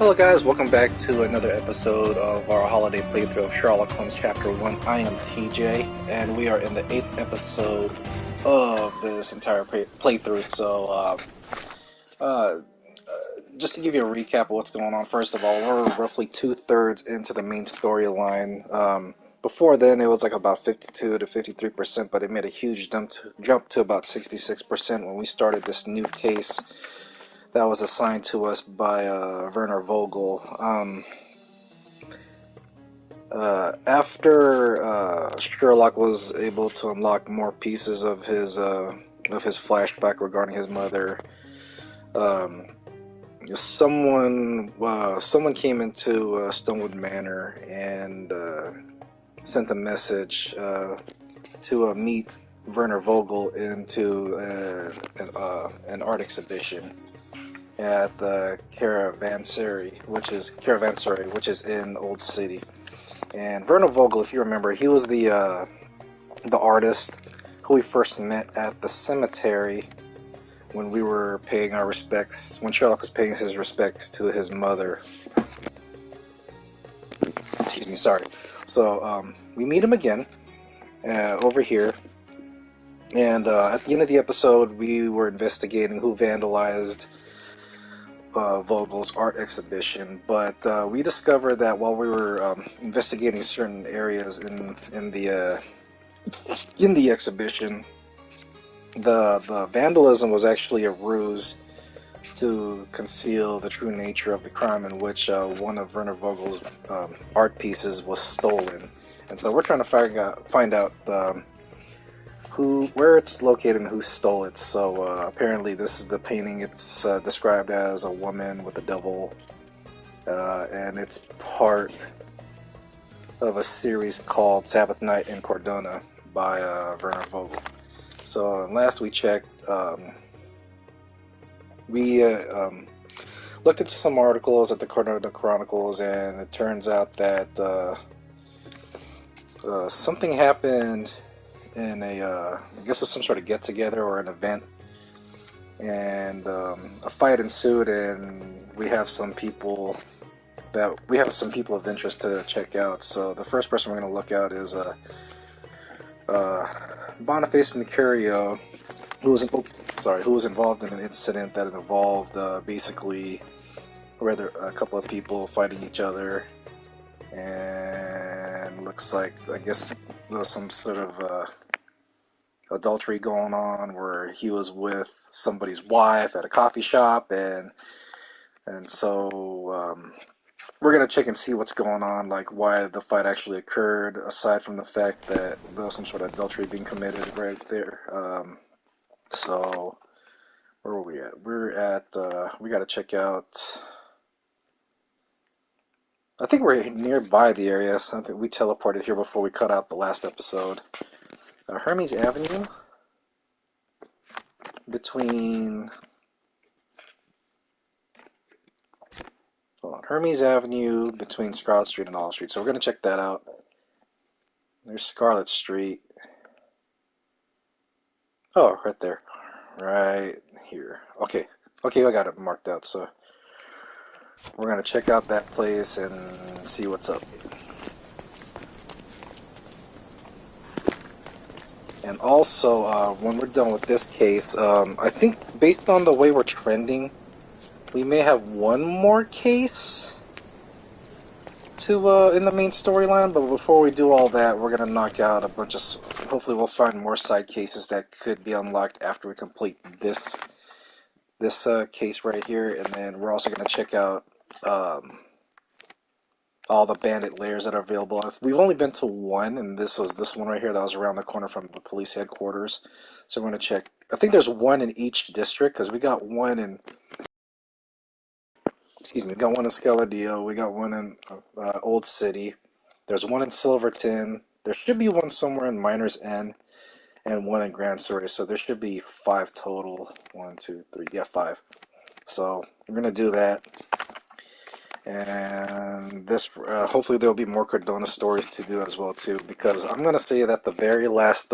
Hello guys, welcome back to another episode of our holiday playthrough of Sherlock Holmes Chapter 1. I am TJ, and we are in the 8th episode of this entire playthrough. Uh, just to give you a recap of what's going on, first of all, we're roughly 2/3 into the main storyline. Before then, it was like about 52 to 53%, but it made a huge jump to about 66% when we started this new case that was assigned to us by Werner Vogel. After Sherlock was able to unlock more pieces of his flashback regarding his mother, um, someone came into Stonewood Manor and sent a message to meet Werner Vogel into an art exhibition at the Caravansary, which is in Old City. And Werner Vogel, if you remember, he was the artist who we first met at the cemetery when we were paying our respects, when Sherlock was paying his respects to his mother. Excuse me, sorry. So we meet him again over here, and at the end of the episode, we were investigating who vandalized Vogel's art exhibition, but we discovered that while we were investigating certain areas in the exhibition, the vandalism was actually a ruse to conceal the true nature of the crime, in which one of Werner Vogel's art pieces was stolen. And so we're trying to find out where it's located and who stole it. So apparently this is the painting. It's described as a woman with a devil, and it's part of a series called Sabbath Night in Cordona by Werner Vogel. So last we checked, we looked into some articles at the Cordona Chronicles, and it turns out that something happened in I guess it was some sort of get-together or an event, and a fight ensued, and we have some people of interest to check out. So the first person we're going to look at is Boniface Mercurio, who was involved in an incident that involved basically a couple of people fighting each other, and looks like, I guess, there was some sort of adultery going on where he was with somebody's wife at a coffee shop, and so we're gonna check and see what's going on, like why the fight actually occurred, aside from the fact that there was some sort of adultery being committed right there. So where were we at? We gotta check out, I think we're nearby the area. So I think we teleported here before we cut out the last episode. Hermes Avenue between Scarlet Street and Olive Street. So we're going to check that out. There's Scarlet Street. Oh, right there. Right here. Okay, I got it marked out. So we're going to check out that place and see what's up. And also, when we're done with this case, I think based on the way we're trending, we may have one more case to in the main storyline. But before we do all that, we're gonna knock out a bunch of. Hopefully, we'll find more side cases that could be unlocked after we complete this case right here, and then we're also gonna check out all the bandit layers that are available. We've only been to one, and this was this one right here that was around the corner from the police headquarters. So we're going to check. I think there's one in each district, because we got one in, we got one in Scaladio, we got one in Old City, there's one in Silverton, there should be one somewhere in Miner's End, and one in Grand Surrey. So there should be 5 total. 1, 2, 3, yeah, 5. So we're going to do that. And this, hopefully there'll be more Cordona stories to do as well too, because I'm gonna say that the very last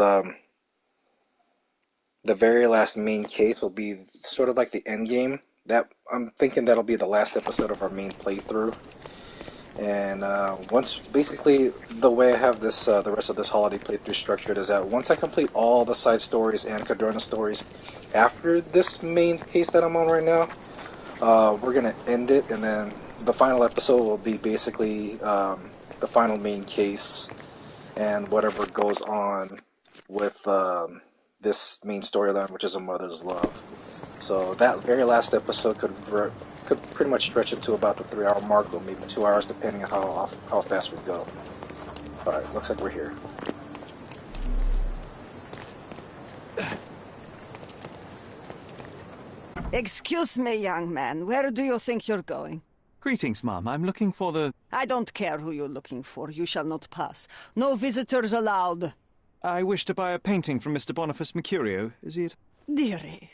main case will be sort of like the end game, that I'm thinking that'll be the last episode of our main playthrough. And once, basically, the way I have this, the rest of this holiday playthrough structured is that once I complete all the side stories and Cadorna stories after this main case that I'm on right now, we're gonna end it, and then the final episode will be basically the final main case and whatever goes on with this main storyline, which is A Mother's Love. So that very last episode could pretty much stretch it to about the 3-hour mark, or maybe 2 hours, depending on how fast we go. Alright, looks like we're here. Excuse me, young man. Where do you think you're going? Greetings, Mum. I'm looking for the... I don't care who you're looking for. You shall not pass. No visitors allowed. I wish to buy a painting from Mr. Boniface Mercurio. Is he at... Dearie,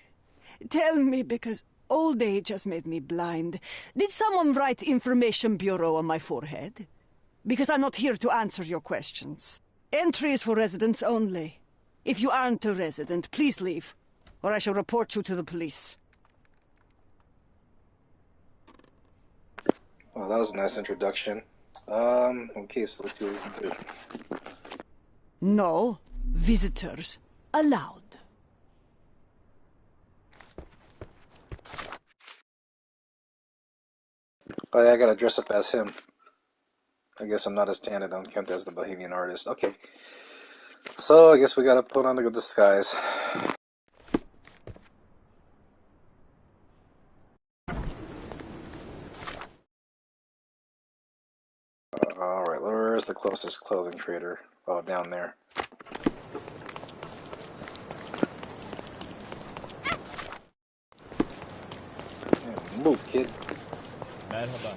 tell me, because old age has made me blind. Did someone write Information Bureau on my forehead? Because I'm not here to answer your questions. Entry is for residents only. If you aren't a resident, please leave, or I shall report you to the police. Well, that was a nice introduction. Okay, so let's see what we can do. No visitors allowed. Oh yeah, I gotta dress up as him. I guess I'm not as talented on Kemp as the Bohemian artist. Okay. So, I guess we gotta put on the disguise. Alright, where's the closest clothing trader? Oh, down there. Yeah, move, kid. Merhaba.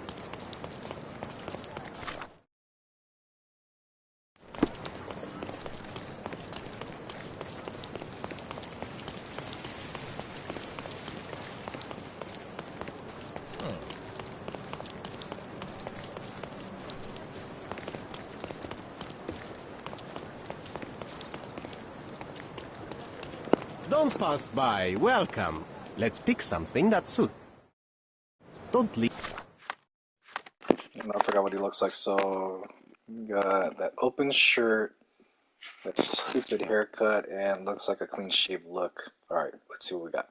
Don't pass by. Welcome. Let's pick something that suits. Don't leave. I forgot what he looks like, so... Got that open shirt, that stupid haircut, and looks like a clean-shaved look. Alright, let's see what we got.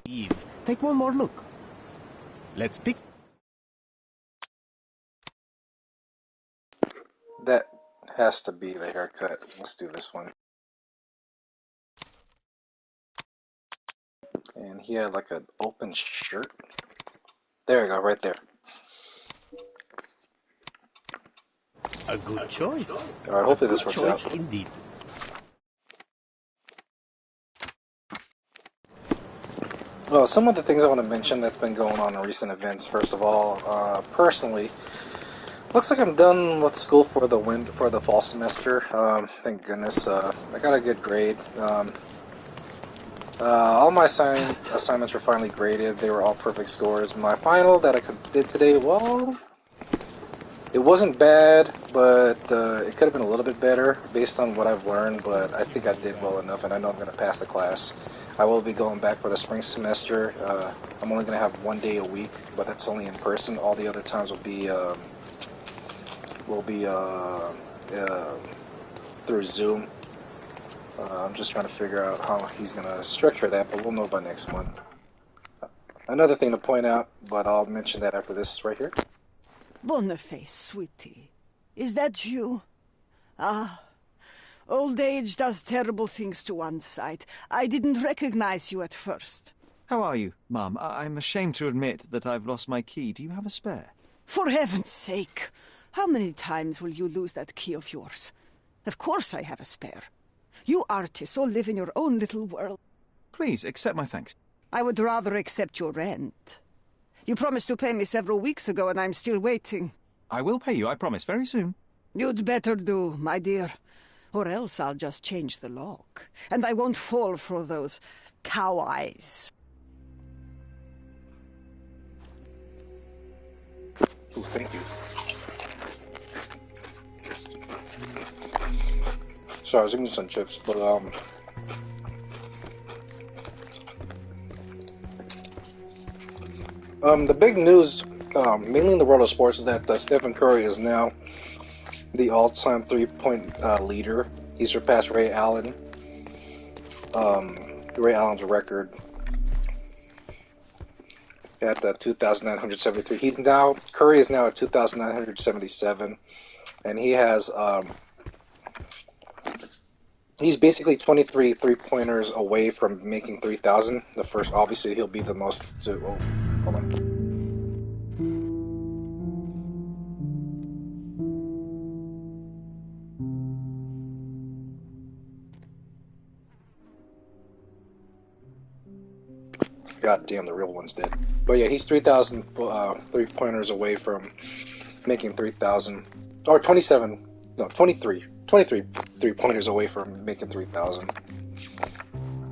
Eve, take one more look. Let's pick. That has to be the haircut. Let's do this one. And he had like an open shirt. There you go, right there. A good choice. Alright, hopefully this works Choice out. indeed. Well, some of the things I want to mention that's been going on in recent events. First of all, personally, looks like I'm done with school for the fall semester. Thank goodness. I got a good grade. All my assignments were finally graded. They were all perfect scores. My final that I did today, well, it wasn't bad, but it could have been a little bit better based on what I've learned, but I think I did well enough, and I know I'm going to pass the class. I will be going back for the spring semester. I'm only going to have 1 day a week, but that's only in person. All the other times will be through Zoom. I'm just trying to figure out how he's going to structure that, but we'll know by next month. Another thing to point out, but I'll mention that after this right here. Boniface, sweetie. Is that you? Ah, old age does terrible things to one's sight. I didn't recognize you at first. How are you, Mum? I'm ashamed to admit that I've lost my key. Do you have a spare? For heaven's sake! How many times will you lose that key of yours? Of course I have a spare. You artists all live in your own little world. Please, accept my thanks. I would rather accept your rent. You promised to pay me several weeks ago, and I'm still waiting. I will pay you, I promise, very soon. You'd better do, my dear. Or else I'll just change the lock, and I won't fall for those cow eyes. Ooh, thank you. Sorry, I was eating some chips, but the big news, mainly in the world of sports, is that Stephen Curry is now the all-time three-point leader. He surpassed Ray Allen. Ray Allen's record at 2,973. Curry is now at 2,977, and he has he's basically 23 three-pointers away from making 3,000. The first, obviously, he'll be the most. Oh, hold on. God damn, the real one's dead. But yeah, he's 3,000 three-pointers away from making 3,000. Or 27, no, 23 three-pointers away from making 3,000.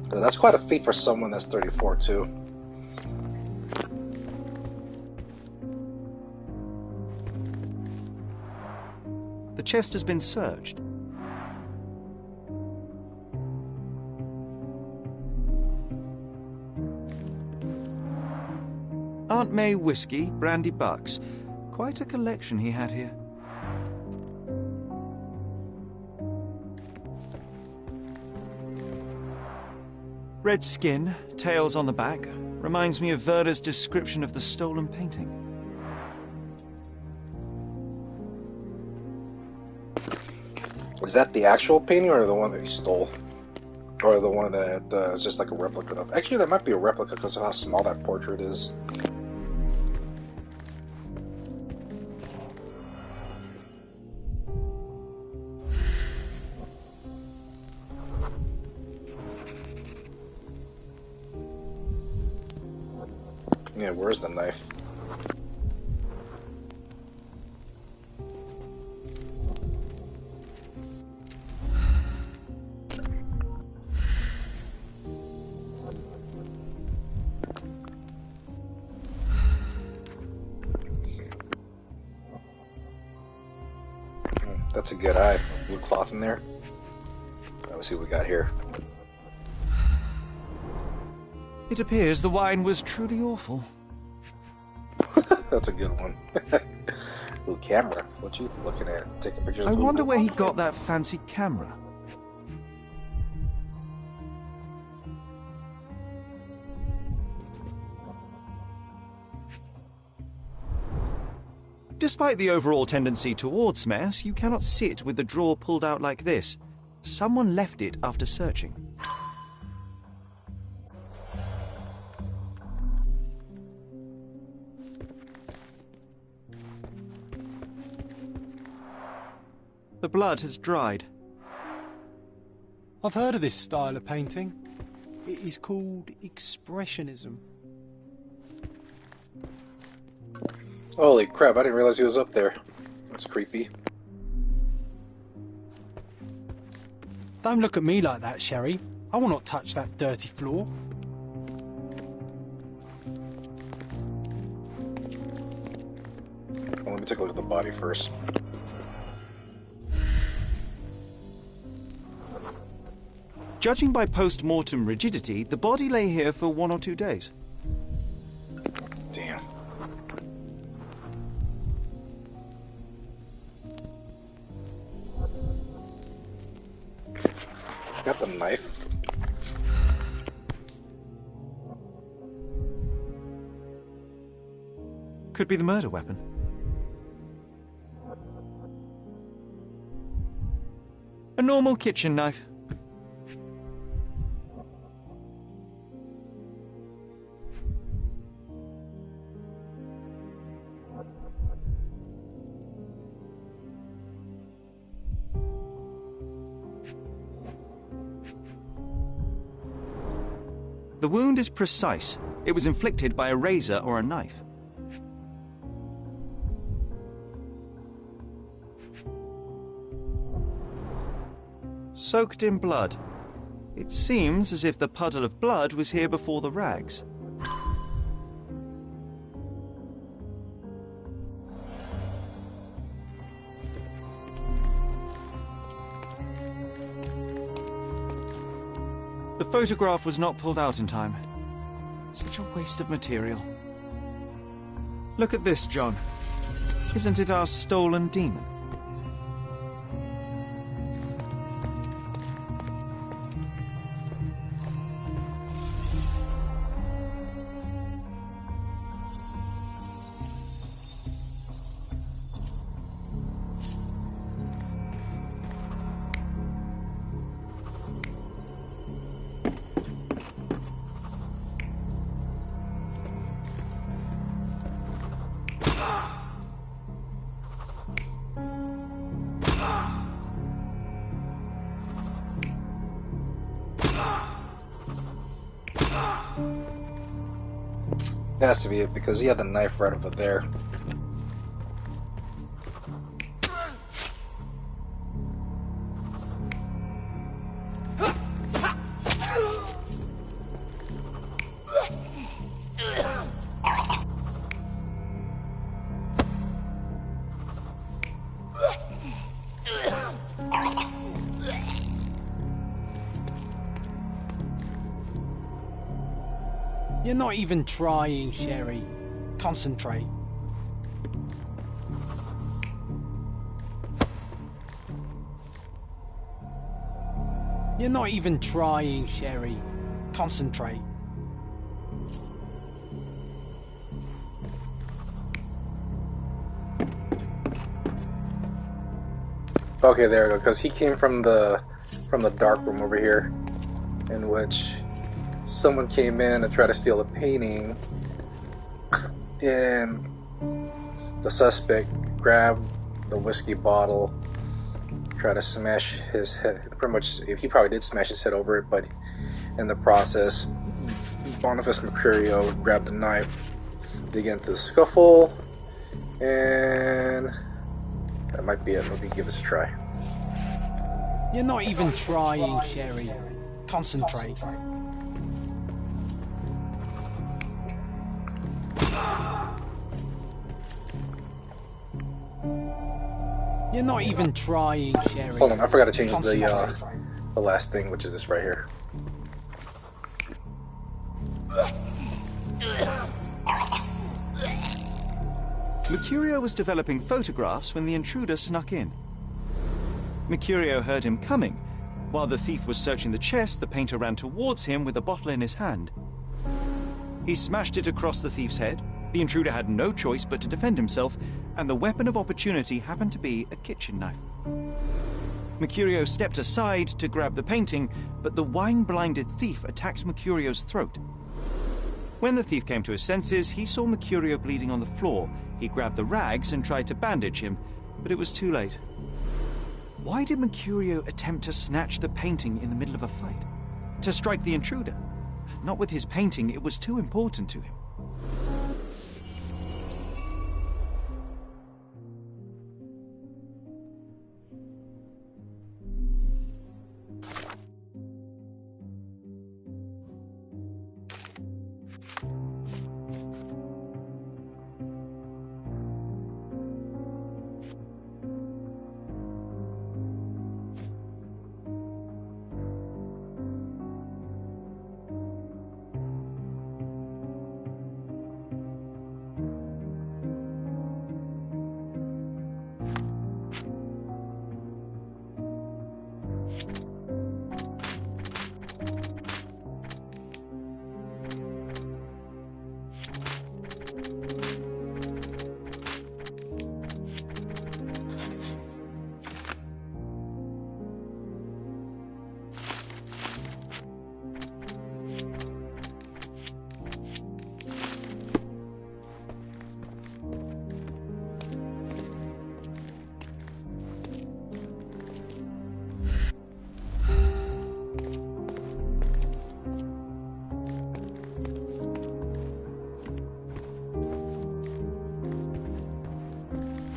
That's quite a feat for someone that's 34, too. The chest has been searched. Aunt May whiskey, brandy bucks. Quite a collection he had here. Red skin, tails on the back. Reminds me of Werner's description of the stolen painting. Is that the actual painting or the one that he stole? Or the one that is just like a replica of? Actually, that might be a replica because of how small that portrait is. Yeah, where's the knife? That's a good eye. Blue cloth in there. Right, let's see what we got here. It appears the wine was truly awful. That's a good one. Ooh, camera. What you looking at? Taking pictures of I wonder Google? where he got that fancy camera. Despite the overall tendency towards mess, you cannot sit with the drawer pulled out like this. Someone left it after searching. The blood has dried. I've heard of this style of painting. It is called expressionism. Holy crap, I didn't realize he was up there. That's creepy. Don't look at me like that, Sherry. I will not touch that dirty floor. Well, let me take a look at the body first. Judging by post-mortem rigidity, the body lay here for 1 or 2 days. Damn. Got the knife. Could be the murder weapon. A normal kitchen knife. The wound is precise. It was inflicted by a razor or a knife. soaked in blood. It seems as if the puddle of blood was here before the rags. The photograph was not pulled out in time. Such a waste of material. Look at this, John. Isn't it our stolen demon? It has to be it because he had the knife right over there. You're not even trying, Sherry. Concentrate. You're not even trying, Sherry. Concentrate. Okay, there we go. Because he came from the dark room over here, in which someone came in and tried to steal a painting, and the suspect grabbed the whiskey bottle, tried to smash his head. Pretty much, he probably did smash his head over it, but in the process, Boniface Mercurio grabbed the knife. They get into the scuffle, and that might be it. Let me give this a try. You're not even trying, Sherry. Concentrate. You're not even trying, Sherry. Hold on, I forgot to change the last thing, which is this right here. Mercurio was developing photographs when the intruder snuck in. Mercurio heard him coming. While the thief was searching the chest, the painter ran towards him with a bottle in his hand. He smashed it across the thief's head. The intruder had no choice but to defend himself, and the weapon of opportunity happened to be a kitchen knife. Mercurio stepped aside to grab the painting, but the wine-blinded thief attacked Mercurio's throat. When the thief came to his senses, he saw Mercurio bleeding on the floor. He grabbed the rags and tried to bandage him, but it was too late. Why did Mercurio attempt to snatch the painting in the middle of a fight? To strike the intruder? Not with his painting, it was too important to him.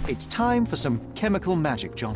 It's time for some chemical magic, John.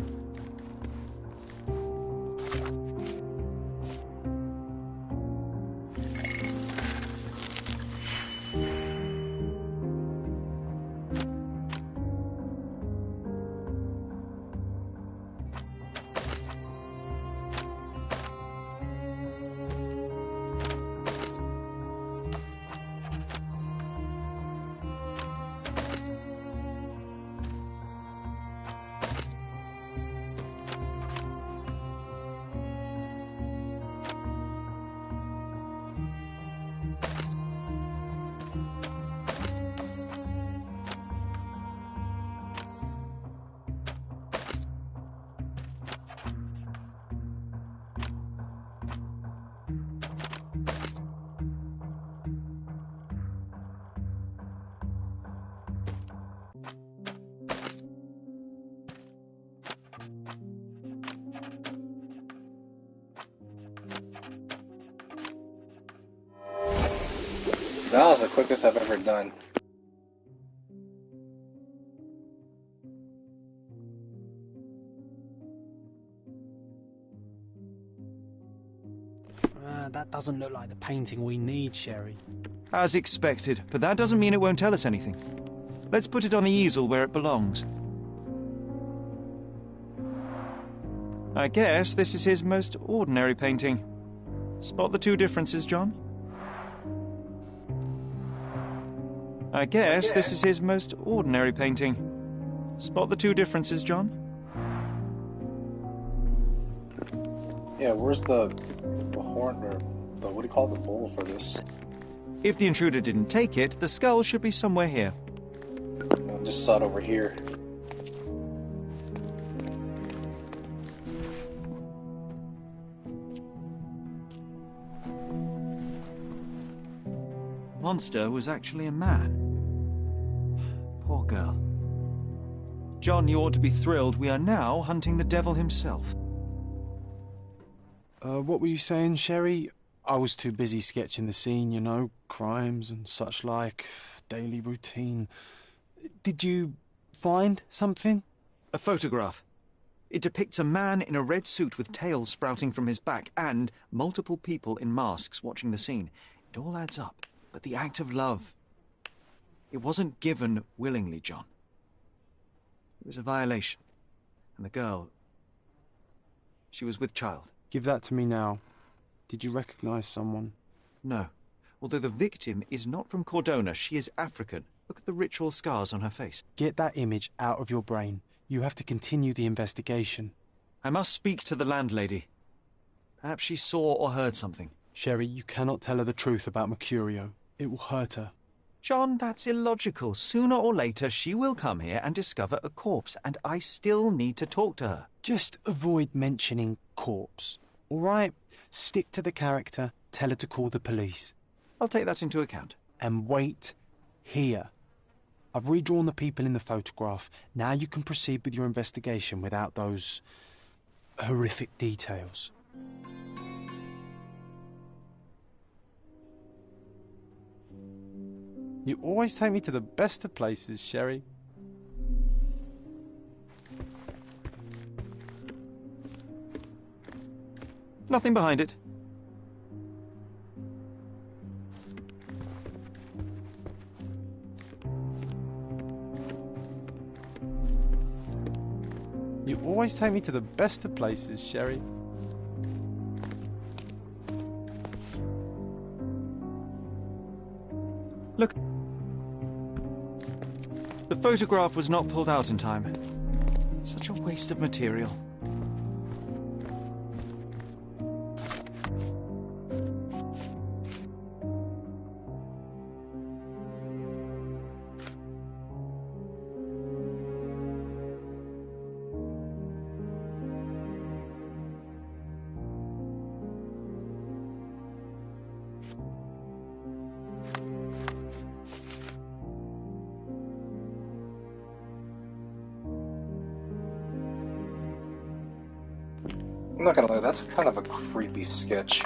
That was the quickest I've ever done. That doesn't look like the painting we need, Sherry. As expected, but that doesn't mean it won't tell us anything. Let's put it on the easel where it belongs. I guess this is his most ordinary painting. Spot the two differences, John? I guess this is his most ordinary painting. Spot the two differences, John? Yeah, where's the horn, or the, what do you call it, the bowl for this? If the intruder didn't take it, the skull should be somewhere here. I just saw it over here. Monster was actually a man. Poor girl. John, you ought to be thrilled. We are now hunting the devil himself. What were you saying, Sherry? I was too busy sketching the scene, you know, crimes and such like, daily routine. Did you find something? A photograph. It depicts a man in a red suit with tails sprouting from his back and multiple people in masks watching the scene. It all adds up. But the act of love, it wasn't given willingly, John. It was a violation. And the girl, she was with child. Give that to me now. Did you recognize someone? No. Although the victim is not from Cordona, she is African. Look at the ritual scars on her face. Get that image out of your brain. You have to continue the investigation. I must speak to the landlady. Perhaps she saw or heard something. Sherry, you cannot tell her the truth about Mercurio. It will hurt her. John, that's illogical. Sooner or later, she will come here and discover a corpse, and I still need to talk to her. Just avoid mentioning corpse, all right? Stick to the character, tell her to call the police. I'll take that into account. And wait here. I've redrawn the people in the photograph. Now you can proceed with your investigation without those horrific details. You always take me to the best of places, Sherry. Nothing behind it. You always take me to the best of places, Sherry. Look. The photograph was not pulled out in time. Such a waste of material. I'm not gonna lie, that's kind of a creepy sketch.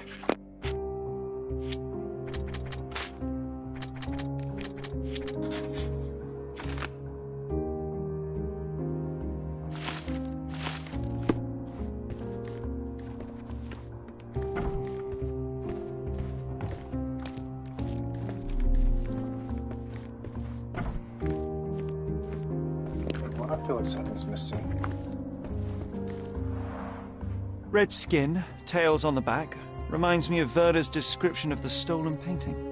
I feel like something's missing. Red skin, tails on the back, reminds me of Werner's description of the stolen painting.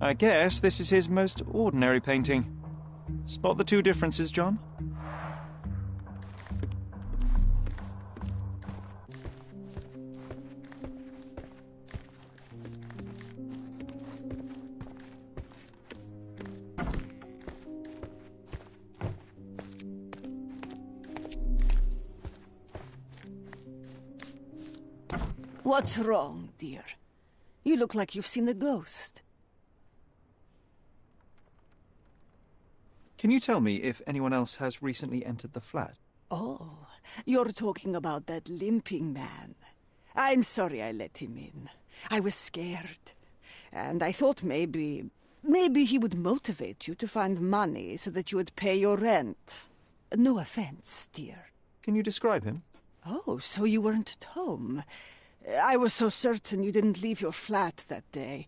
I guess this is his most ordinary painting. Spot the two differences, John? What's wrong, dear? You look like you've seen a ghost. Can you tell me if anyone else has recently entered the flat? Oh, you're talking about that limping man. I'm sorry I let him in. I was scared. And I thought maybe he would motivate you to find money so that you would pay your rent. No offense, dear. Can you describe him? Oh, so you weren't at home. I was so certain you didn't leave your flat that day.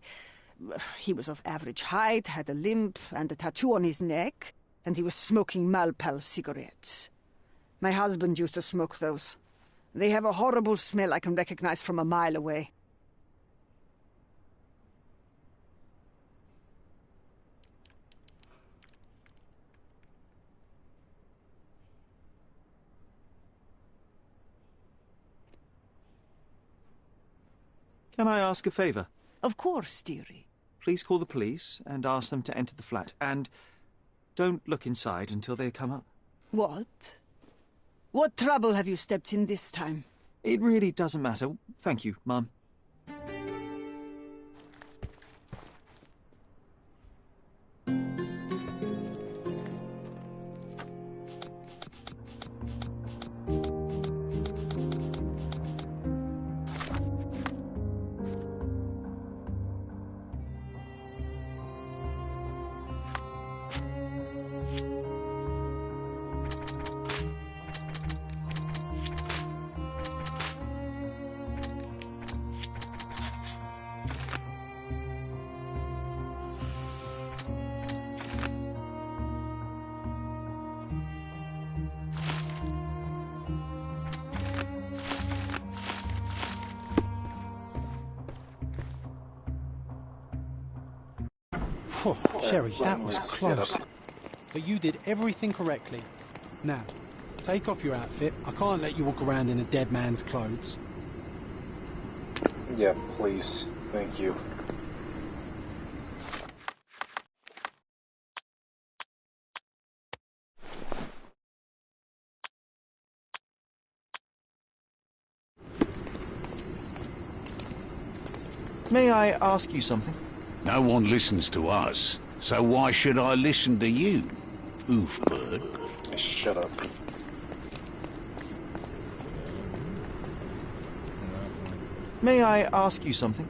He was of average height, had a limp and a tattoo on his neck, and he was smoking Malpal cigarettes. My husband used to smoke those. They have a horrible smell I can recognize from a mile away. Can I ask a favor? Of course, dearie. Please call the police and ask them to enter the flat. And don't look inside until they come up. What? What trouble have you stepped in this time? It really doesn't matter. Thank you, Mum. Whew, Sherry, that was Let's close. get up. But you did everything correctly. Now, take off your outfit. I can't let you walk around in a dead man's clothes. Yeah, please. Thank you. May I ask you something? No one listens to us, so why should I listen to you, oofbird? Shut up. May I ask you something?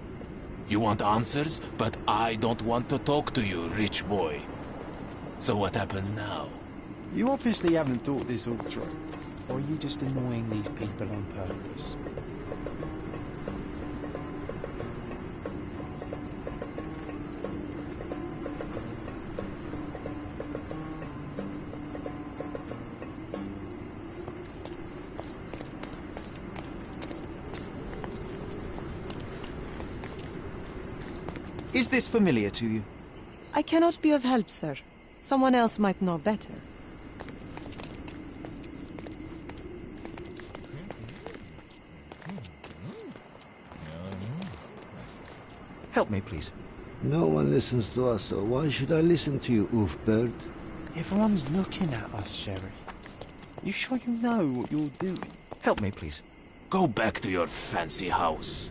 You want answers, but I don't want to talk to you, rich boy. So what happens now? You obviously haven't thought this all through. Or are you just annoying these people on purpose? Is this familiar to you? I cannot be of help, sir. Someone else might know better. Help me, please. No one listens to us, so why should I listen to you, oofbird? Everyone's looking at us, Sherry. You sure you know what you're doing? Help me, please. Go back to your fancy house.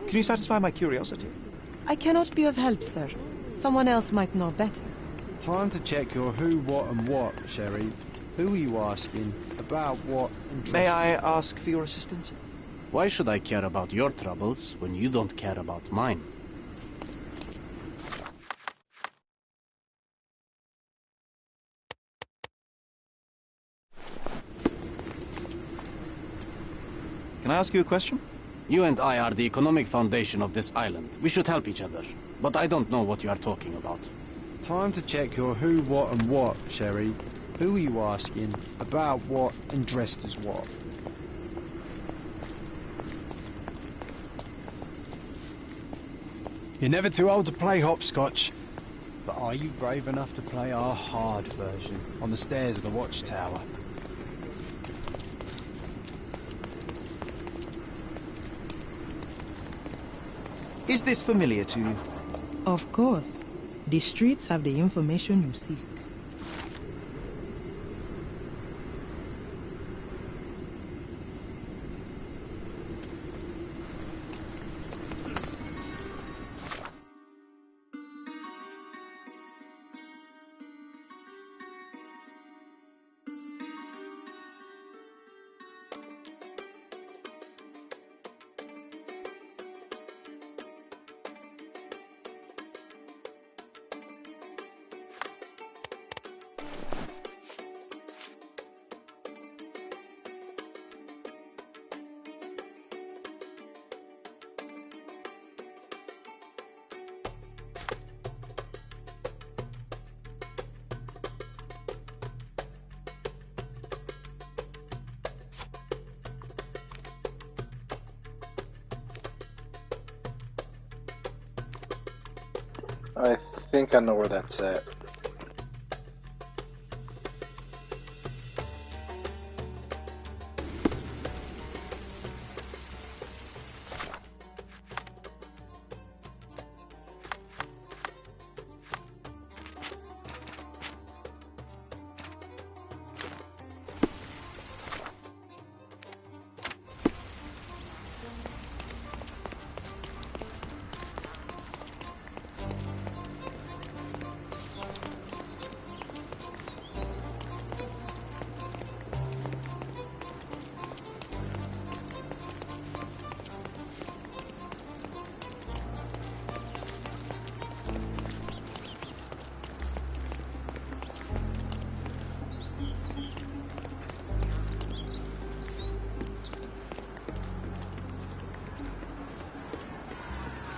Can you satisfy my curiosity? I cannot be of help, sir. Someone else might know better. Time to check your who, what and what, Sherry. Who are you asking? About what? And May I ask for your assistance? Why should I care about your troubles when you don't care about mine? Can I ask you a question? You and I are the economic foundation of this island. We should help each other. But I don't know what you are talking about. Time to check your who, what and what, Sherry. Who are you asking? About what and dressed as what? You're never too old to play hopscotch. But are you brave enough to play our hard version on the stairs of the watchtower? Is this familiar to you? Of course. The streets have the information you seek. I think I know where that's at.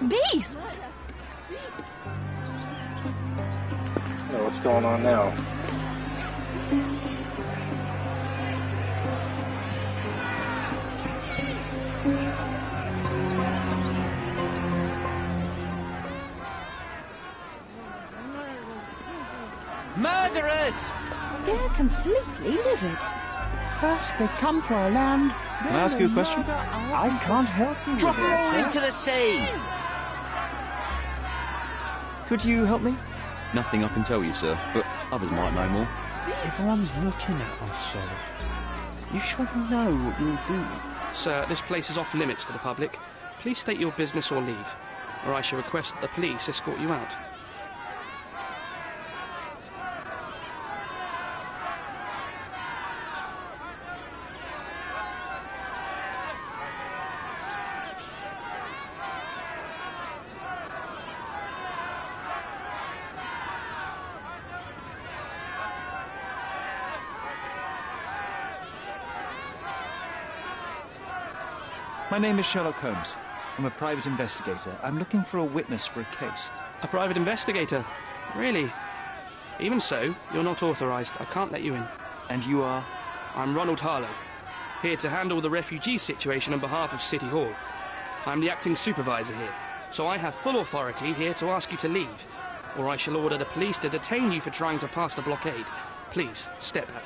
Beasts! Oh, what's going on now? Murderers! They're completely livid. First they come to our land. Can I ask you a question? I can't help you. Drop with them that, all sir. into the sea! Could you help me? Nothing I can tell you, sir, but others might know more. Everyone's looking at us, Sherlock. You should know what you're doing. Sir, this place is off limits to the public. Please state your business or leave, or I shall request that the police escort you out. My name is Sherlock Holmes. I'm a private investigator. I'm looking for a witness for a case. A private investigator? Really? Even so, you're not authorised. I can't let you in. And you are? I'm Ronald Harlow, here to handle the refugee situation on behalf of City Hall. I'm the acting supervisor here, so I have full authority here to ask you to leave, or I shall order the police to detain you for trying to pass the blockade. Please, step back.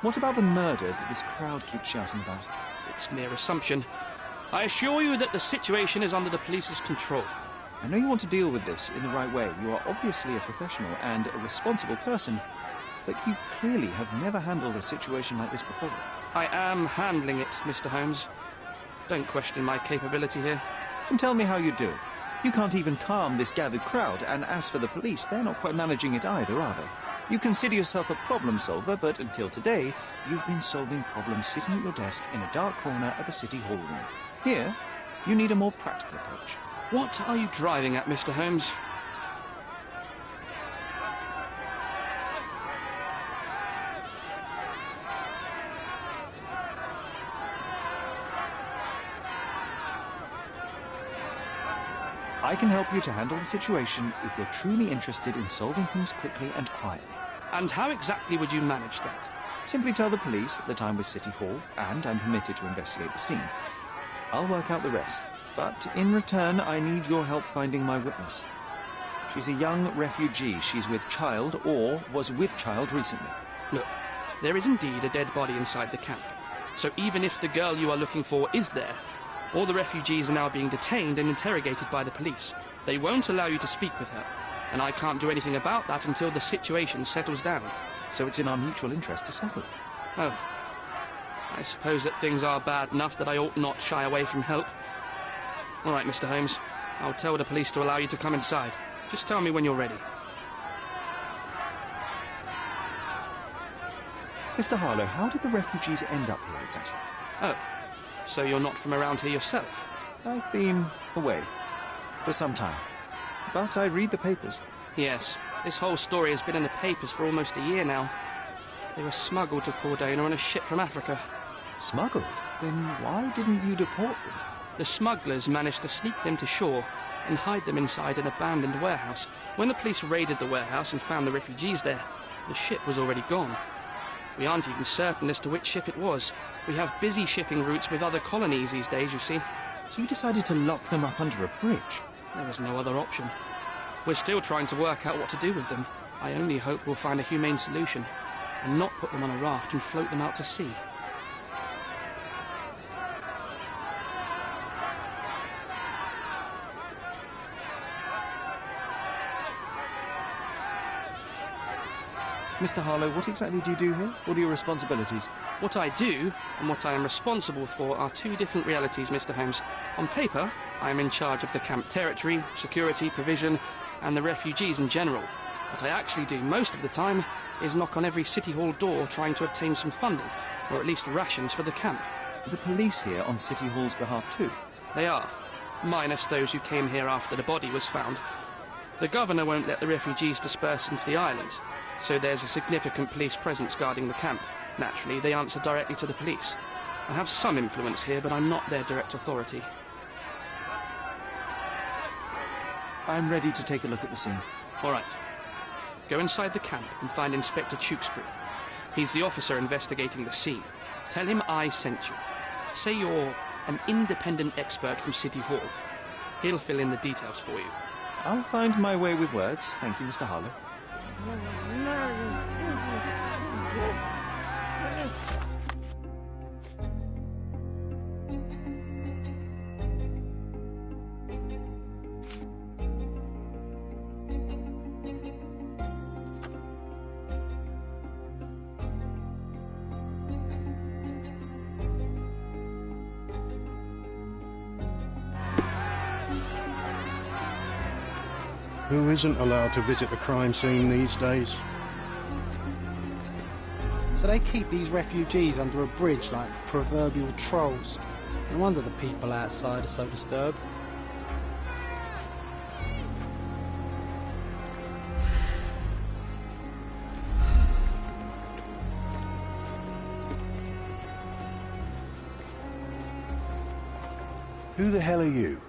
What about the murder that this crowd keeps shouting about? It's mere assumption. I assure you that the situation is under the police's control. I know you want to deal with this in the right way. You are obviously a professional and a responsible person, but you clearly have never handled a situation like this before. I am handling it, Mr. Holmes. Don't question my capability here. And tell me how you do it. You can't even calm this gathered crowd, and as for the police, they're not quite managing it either, are they? You consider yourself a problem solver, but until today, you've been solving problems sitting at your desk in a dark corner of a city hall room. Here, you need a more practical approach. What are you driving at, Mr. Holmes? I can help you to handle the situation if you're truly interested in solving things quickly and quietly. And how exactly would you manage that? Simply tell the police that I'm with City Hall and I'm permitted to investigate the scene. I'll work out the rest, but in return I need your help finding my witness. She's a young refugee. She's with child or was with child recently. Look, there is indeed a dead body inside the camp. So even if the girl you are looking for is there, all the refugees are now being detained and interrogated by the police. They won't allow you to speak with her, and I can't do anything about that until the situation settles down. So it's in our mutual interest to settle it. Oh. I suppose that things are bad enough that I ought not shy away from help. All right, Mr. Holmes. I'll tell the police to allow you to come inside. Just tell me when you're ready. Mr. Harlow, how did the refugees end up here exactly? Oh. So you're not from around here yourself? I've been away for some time, but I read the papers. Yes, this whole story has been in the papers for almost a year now. They were smuggled to Cordona on a ship from Africa. Smuggled? Then why didn't you deport them? The smugglers managed to sneak them to shore and hide them inside an abandoned warehouse. When the police raided the warehouse and found the refugees there, the ship was already gone. We aren't even certain as to which ship it was. We have busy shipping routes with other colonies these days, you see. So you decided to lock them up under a bridge? There was no other option. We're still trying to work out what to do with them. I only hope we'll find a humane solution and not put them on a raft and float them out to sea. Mr. Harlow, what exactly do you do here? What are your responsibilities? What I do and what I am responsible for are two different realities, Mr. Holmes. On paper, I am in charge of the camp territory, security, provision, and the refugees in general. What I actually do most of the time is knock on every City Hall door trying to obtain some funding, or at least rations for the camp. Are the police here on City Hall's behalf too? They are, minus those who came here after the body was found. The governor won't let the refugees disperse into the island, so there's a significant police presence guarding the camp. Naturally, they answer directly to the police. I have some influence here, but I'm not their direct authority. I'm ready to take a look at the scene. All right. Go inside the camp and find Inspector Tewkesbury. He's the officer investigating the scene. Tell him I sent you. Say you're an independent expert from City Hall. He'll fill in the details for you. I'll find my way with words. Thank you, Mr. Harlow. Who isn't allowed to visit the crime scene these days? So they keep these refugees under a bridge like proverbial trolls. No wonder the people outside are so disturbed. Who the hell are you?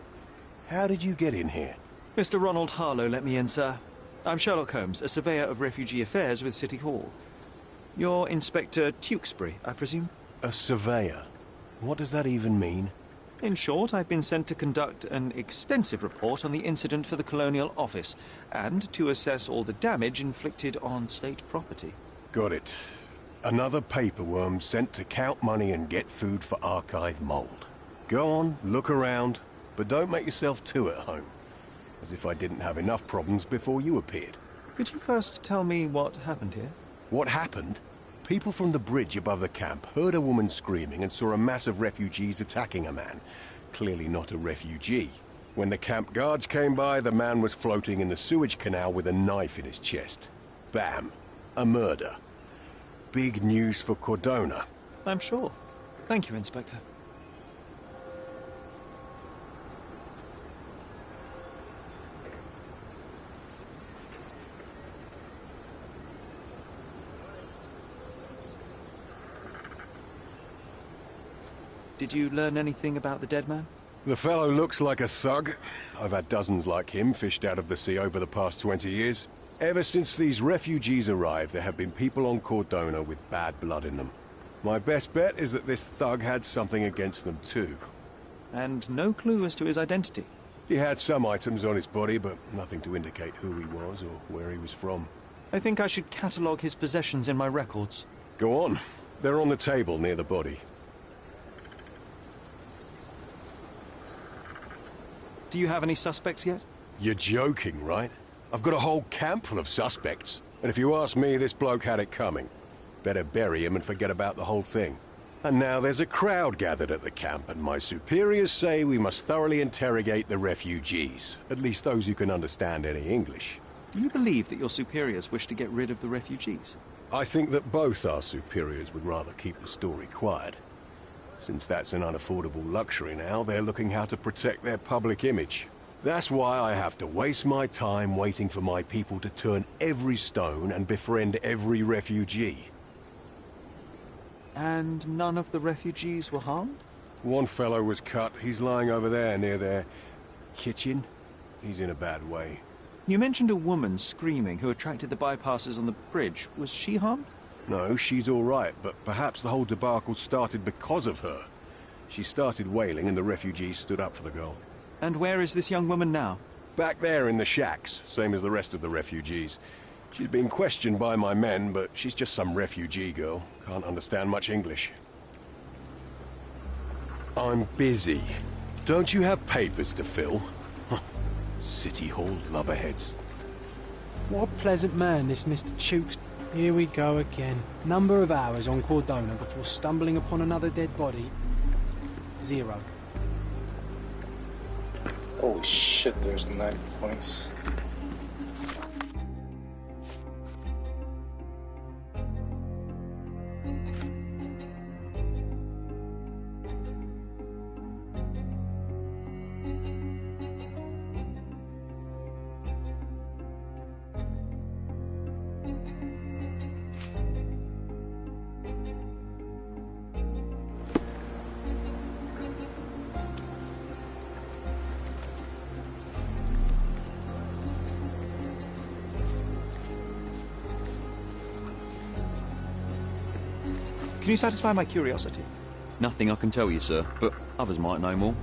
How did you get in here? Mr. Ronald Harlow let me in, sir. I'm Sherlock Holmes, a surveyor of refugee affairs with City Hall. You're Inspector Tewkesbury, I presume? A surveyor? What does that even mean? In short, I've been sent to conduct an extensive report on the incident for the Colonial Office and to assess all the damage inflicted on state property. Got it. Another paperworm sent to count money and get food for archive mold. Go on, look around, but don't make yourself too at home. as if I didn't have enough problems before you appeared. Could you first tell me what happened here? What happened? People from the bridge above the camp heard a woman screaming and saw a mass of refugees attacking a man. Clearly not a refugee. When the camp guards came by, the man was floating in the sewage canal with a knife in his chest. Bam. A murder. Big news for Cordona. I'm sure. Thank you, Inspector. Did you learn anything about the dead man? The fellow looks like a thug. I've had dozens like him fished out of the sea over the past 20 years. Ever since these refugees arrived, there have been people on Cordona with bad blood in them. My best bet is that this thug had something against them too. And no clue as to his identity? He had some items on his body, but nothing to indicate who he was or where he was from. I think I should catalogue his possessions in my records. Go on. They're on the table near the body. Do you have any suspects yet? You're joking, right? I've got a whole camp full of suspects. And if you ask me, this bloke had it coming. Better bury him and forget about the whole thing. And now there's a crowd gathered at the camp, and my superiors say we must thoroughly interrogate the refugees. At least those who can understand any English. Do you believe that your superiors wish to get rid of the refugees? I think that both our superiors would rather keep the story quiet. Since that's an unaffordable luxury now, they're looking how to protect their public image. That's why I have to waste my time waiting for my people to turn every stone and befriend every refugee. And none of the refugees were harmed? One fellow was cut. He's lying over there near their kitchen. He's in a bad way. You mentioned a woman screaming who attracted the bypassers on the bridge. Was she harmed? No, she's all right, but perhaps the whole debacle started because of her. She started wailing and the refugees stood up for the girl. And where is this young woman now? Back there in the shacks, same as the rest of the refugees. She's been questioned by my men, but she's just some refugee girl. Can't understand much English. I'm busy. Don't you have papers to fill? City Hall lubberheads. What a pleasant man this Mr. Chooks. Here we go again. Number of hours on Cordona before stumbling upon another dead body. 0. Holy shit, there's 9 points. Can you satisfy my curiosity? Nothing I can tell you, sir, but others might know more.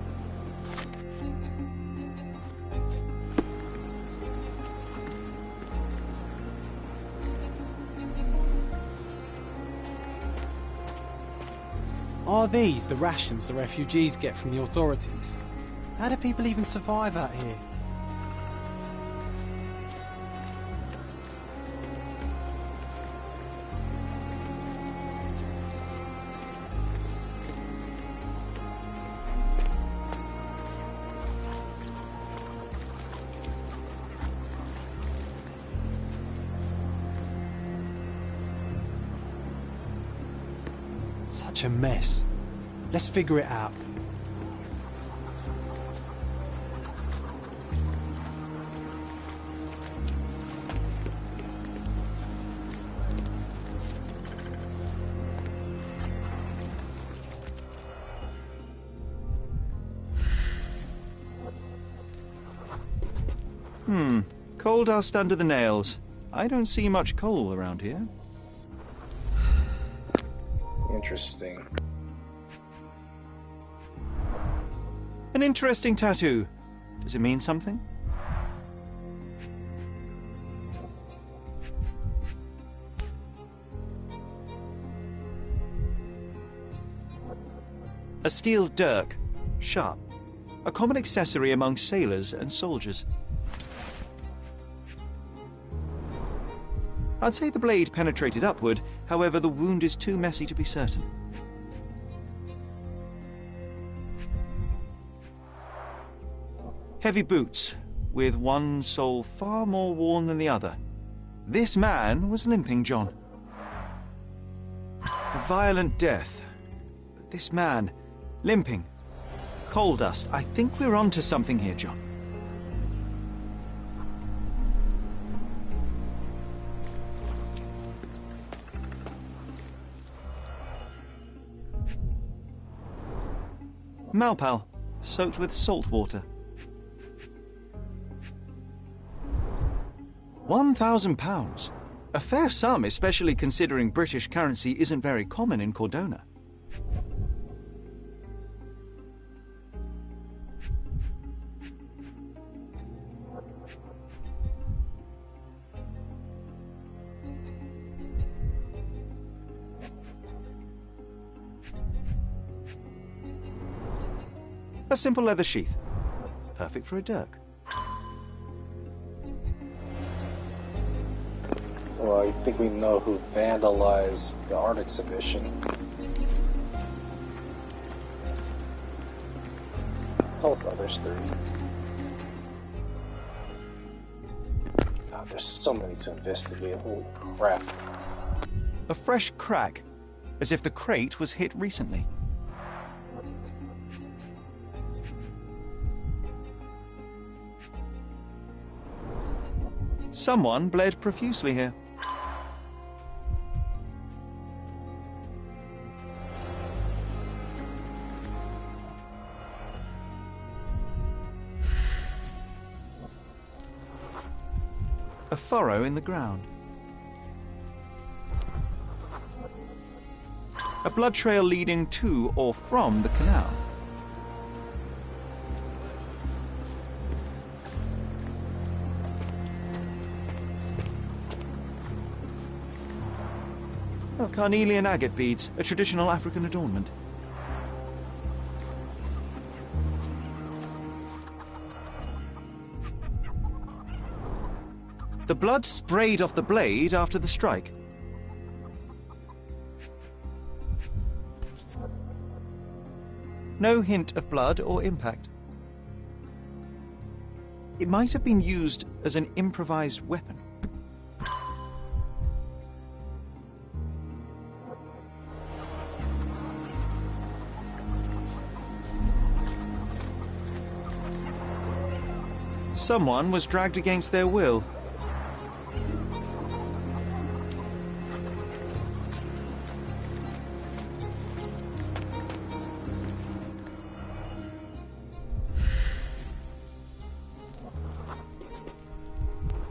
Are these the rations the refugees get from the authorities? How do people even survive out here? Such a mess. Let's figure it out. Coal dust under the nails. I don't see much coal around here. Interesting. An interesting tattoo. Does it mean something? A steel dirk. Sharp. A common accessory among sailors and soldiers. I'd say the blade penetrated upward, however the wound is too messy to be certain. Heavy boots, with one sole far more worn than the other. This man was limping, John. A violent death. But this man, limping. Coal dust. I think we're onto something here, John. Malpal, soaked with salt water. £1,000. A fair sum, especially considering British currency isn't very common in Cordona. A simple leather sheath. Perfect for a dirk. Well, I think we know who vandalized the art exhibition. Tell us the others three. God, there's so many to investigate. Holy crap. A fresh crack, as if the crate was hit recently. Someone bled profusely here. A furrow in the ground. A blood trail leading to or from the canal. Oh, carnelian agate beads, a traditional African adornment. The blood sprayed off the blade after the strike. No hint of blood or impact. It might have been used as an improvised weapon. Someone was dragged against their will.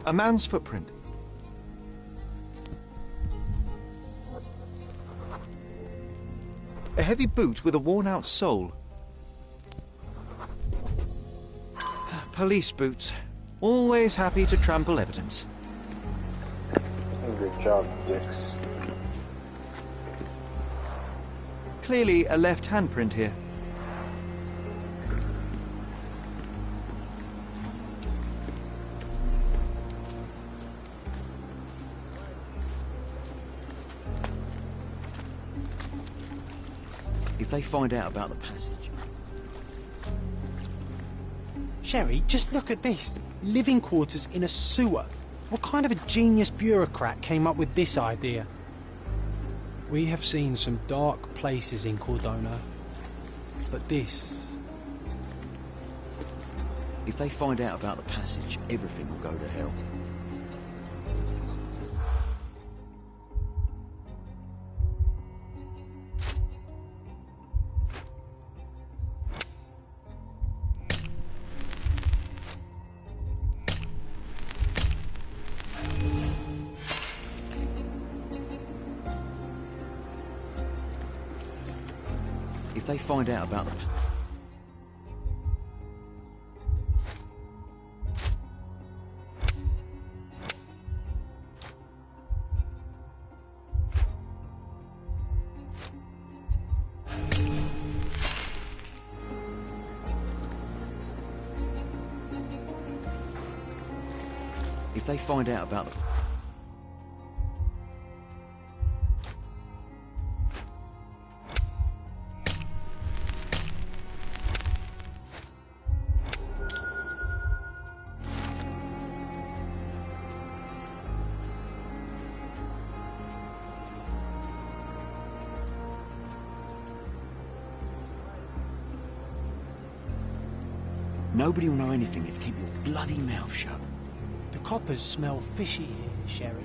A man's footprint. A heavy boot with a worn-out sole. Police boots. Always happy to trample evidence. Good job, dicks. Clearly a left handprint here. If they find out about the passage... Sherry, just look at this. Living quarters in a sewer. What kind of a genius bureaucrat came up with this idea? We have seen some dark places in Cordona, but this... If they find out about the passage, everything will go to hell. If they find out about the... If they find out about the... Nobody will know anything if you keep your bloody mouth shut. The coppers smell fishy here, Sherry.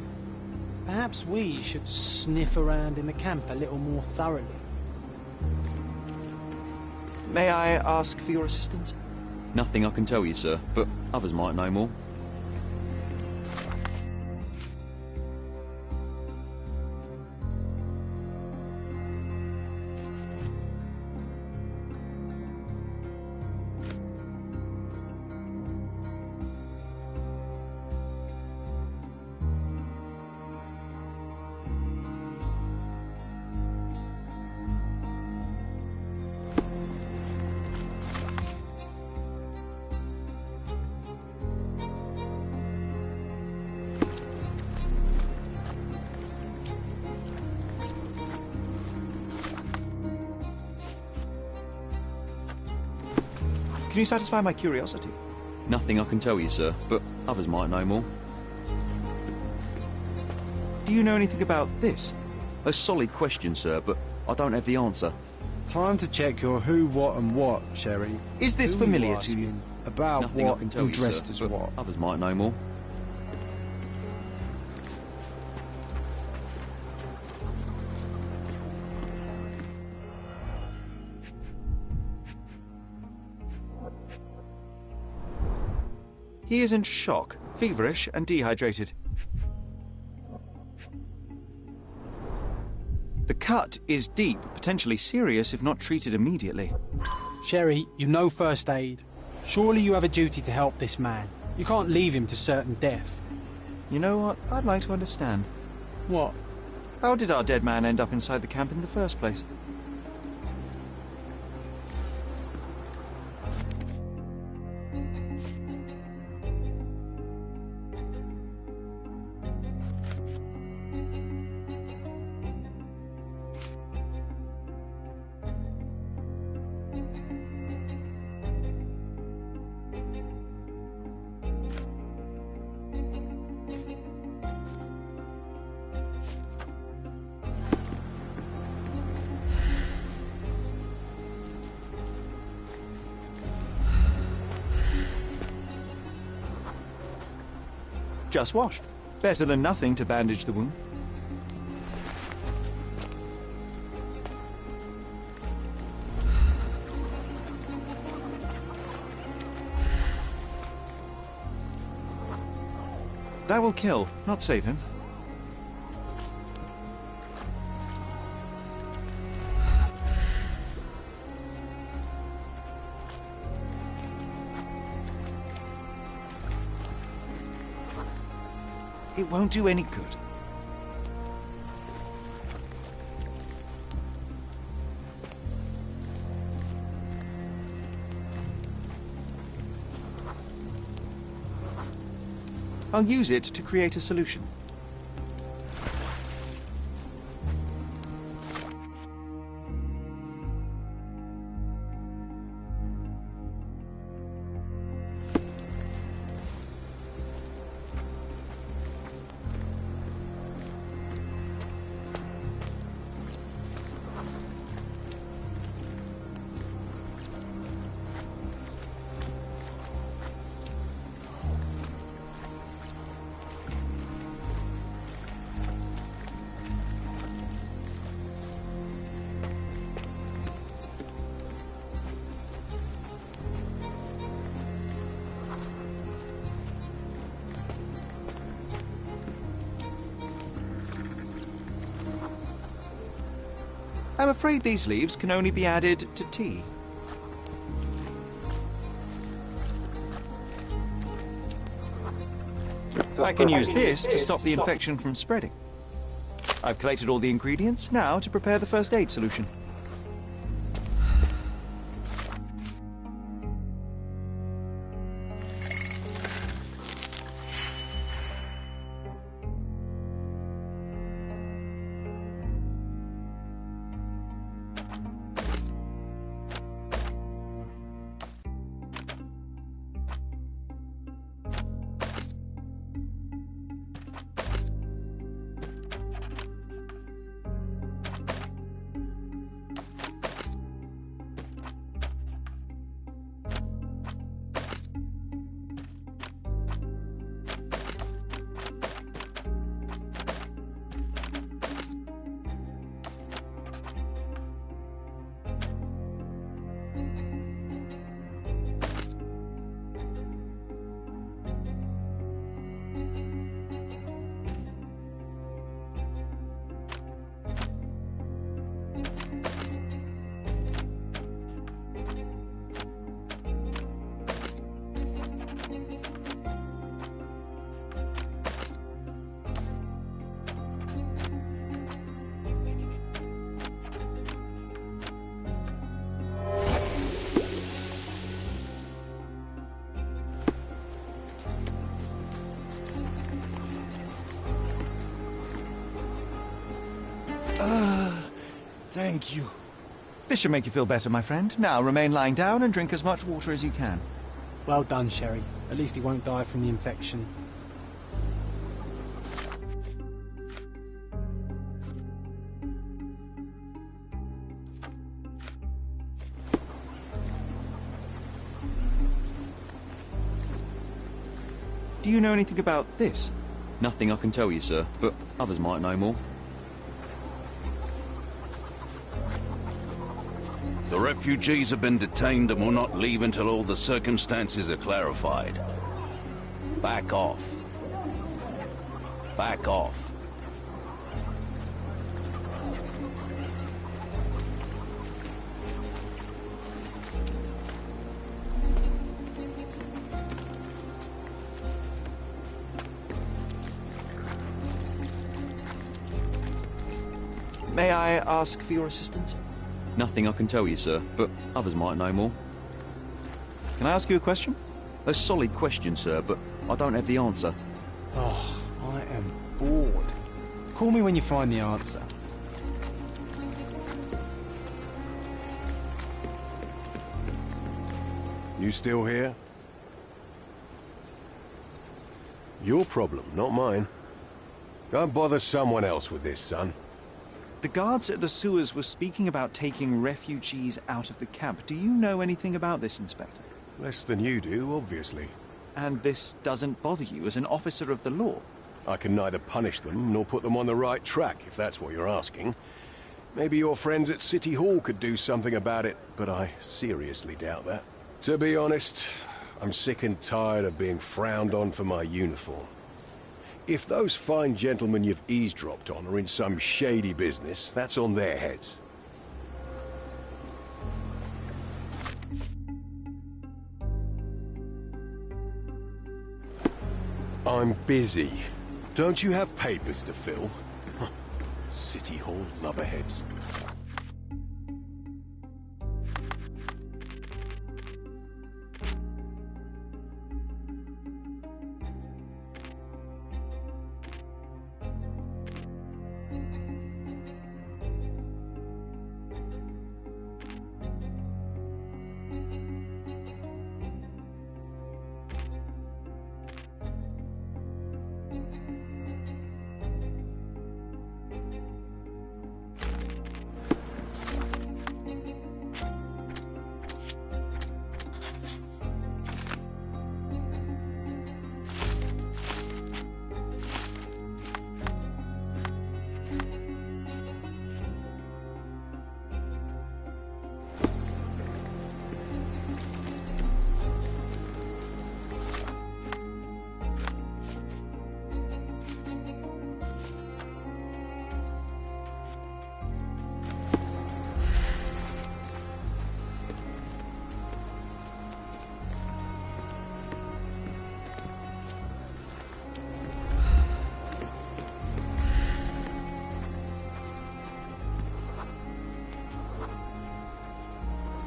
Perhaps we should sniff around in the camp a little more thoroughly. May I ask for your assistance? Nothing I can tell you, sir, but others might know more. Can you satisfy my curiosity? Nothing I can tell you, sir, but others might know more. Do you know anything about this? A solid question, sir, but I don't have the answer. Time to check your who, what and what, Sherry. Is this Who familiar you to you? asking About Nothing what I can tell and you, dressed sir, as but what? others might know more. He is in shock, feverish and dehydrated. The cut is deep, potentially serious if not treated immediately. Sherry, you know first aid. Surely you have a duty to help this man. You can't leave him to certain death. You know what? I'd like to understand. What? How did our dead man end up inside the camp in the first place? Just washed. Better than nothing to bandage the wound. That will kill, not save him. It won't do any good. I'll use it to create a solution. I'm afraid these leaves can only be added to tea. I can use this to stop the infection from spreading. I've collated all the ingredients, now to prepare the first aid solution. Thank you. This should make you feel better, my friend. Now, remain lying down and drink as much water as you can. Well done, Sherry. At least he won't die from the infection. Do you know anything about this? Nothing I can tell you, sir, but others might know more. The refugees have been detained and will not leave until all the circumstances are clarified. Back off. Back off. May I ask for your assistance? Nothing I can tell you, sir, but others might know more. Can I ask you a question? A solid question, sir, but I don't have the answer. Oh, I am bored. Call me when you find the answer. You still here? Your problem, not mine. Go and bother someone else with this, son. The guards at the sewers were speaking about taking refugees out of the camp. Do you know anything about this, Inspector? Less than you do, obviously. And this doesn't bother you as an officer of the law? I can neither punish them nor put them on the right track, if that's what you're asking. Maybe your friends at City Hall could do something about it, but I seriously doubt that. To be honest, I'm sick and tired of being frowned on for my uniform. If those fine gentlemen you've eavesdropped on are in some shady business, that's on their heads. I'm busy. Don't you have papers to fill? City Hall lubberheads.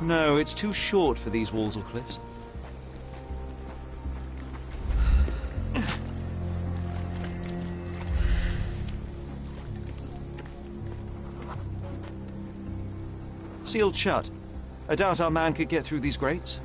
No, it's too short for these walls or cliffs. Sealed shut. I doubt our man could get through these grates.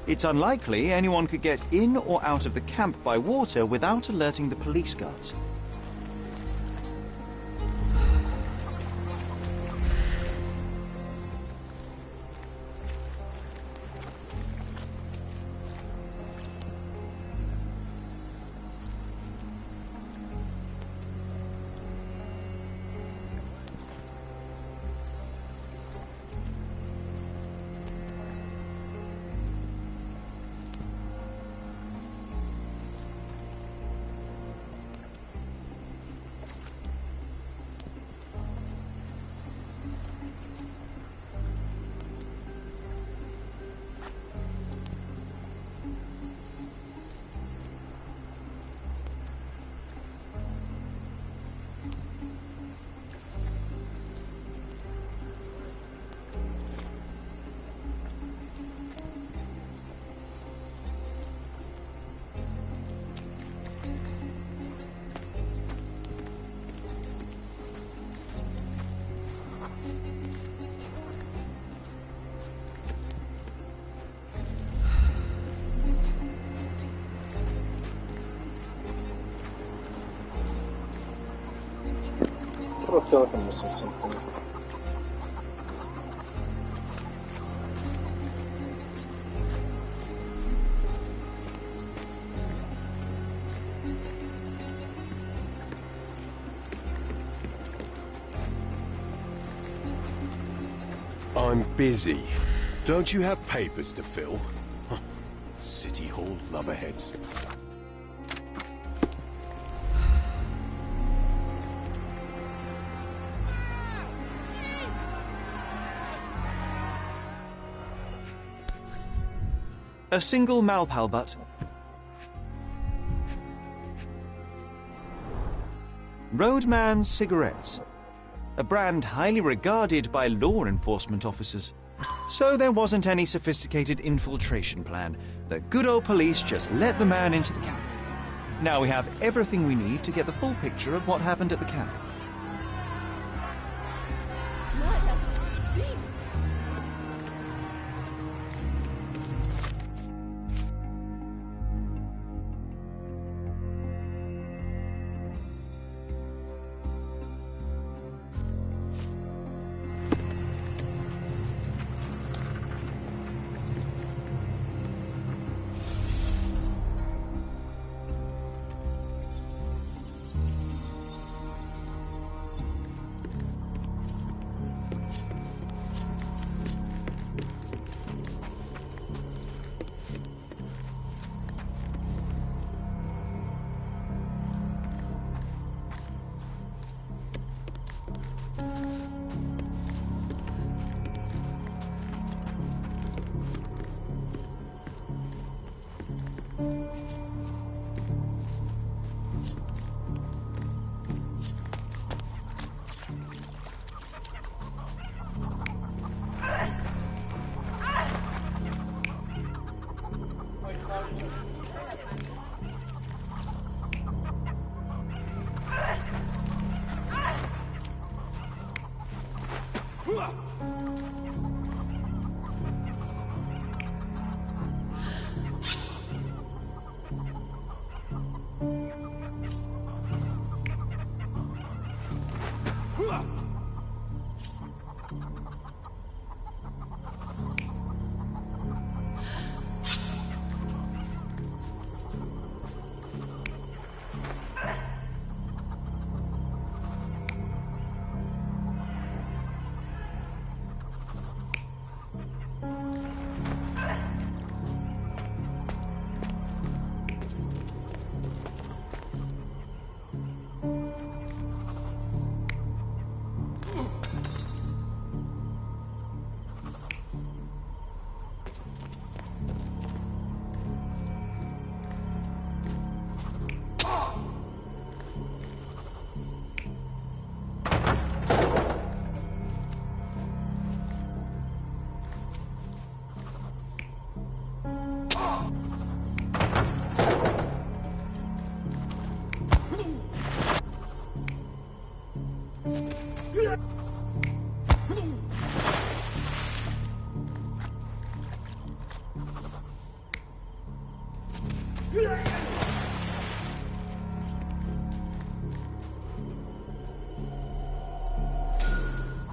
It's unlikely anyone could get in or out of the camp by water without alerting the police guards. I feel like I'm missing something. I'm busy. Don't you have papers to fill? City Hall lubberheads. A single Malpal butt. Roadman cigarettes. A brand highly regarded by law enforcement officers. So there wasn't any sophisticated infiltration plan. The good old police just let the man into the camp. Now we have everything we need to get the full picture of what happened at the camp.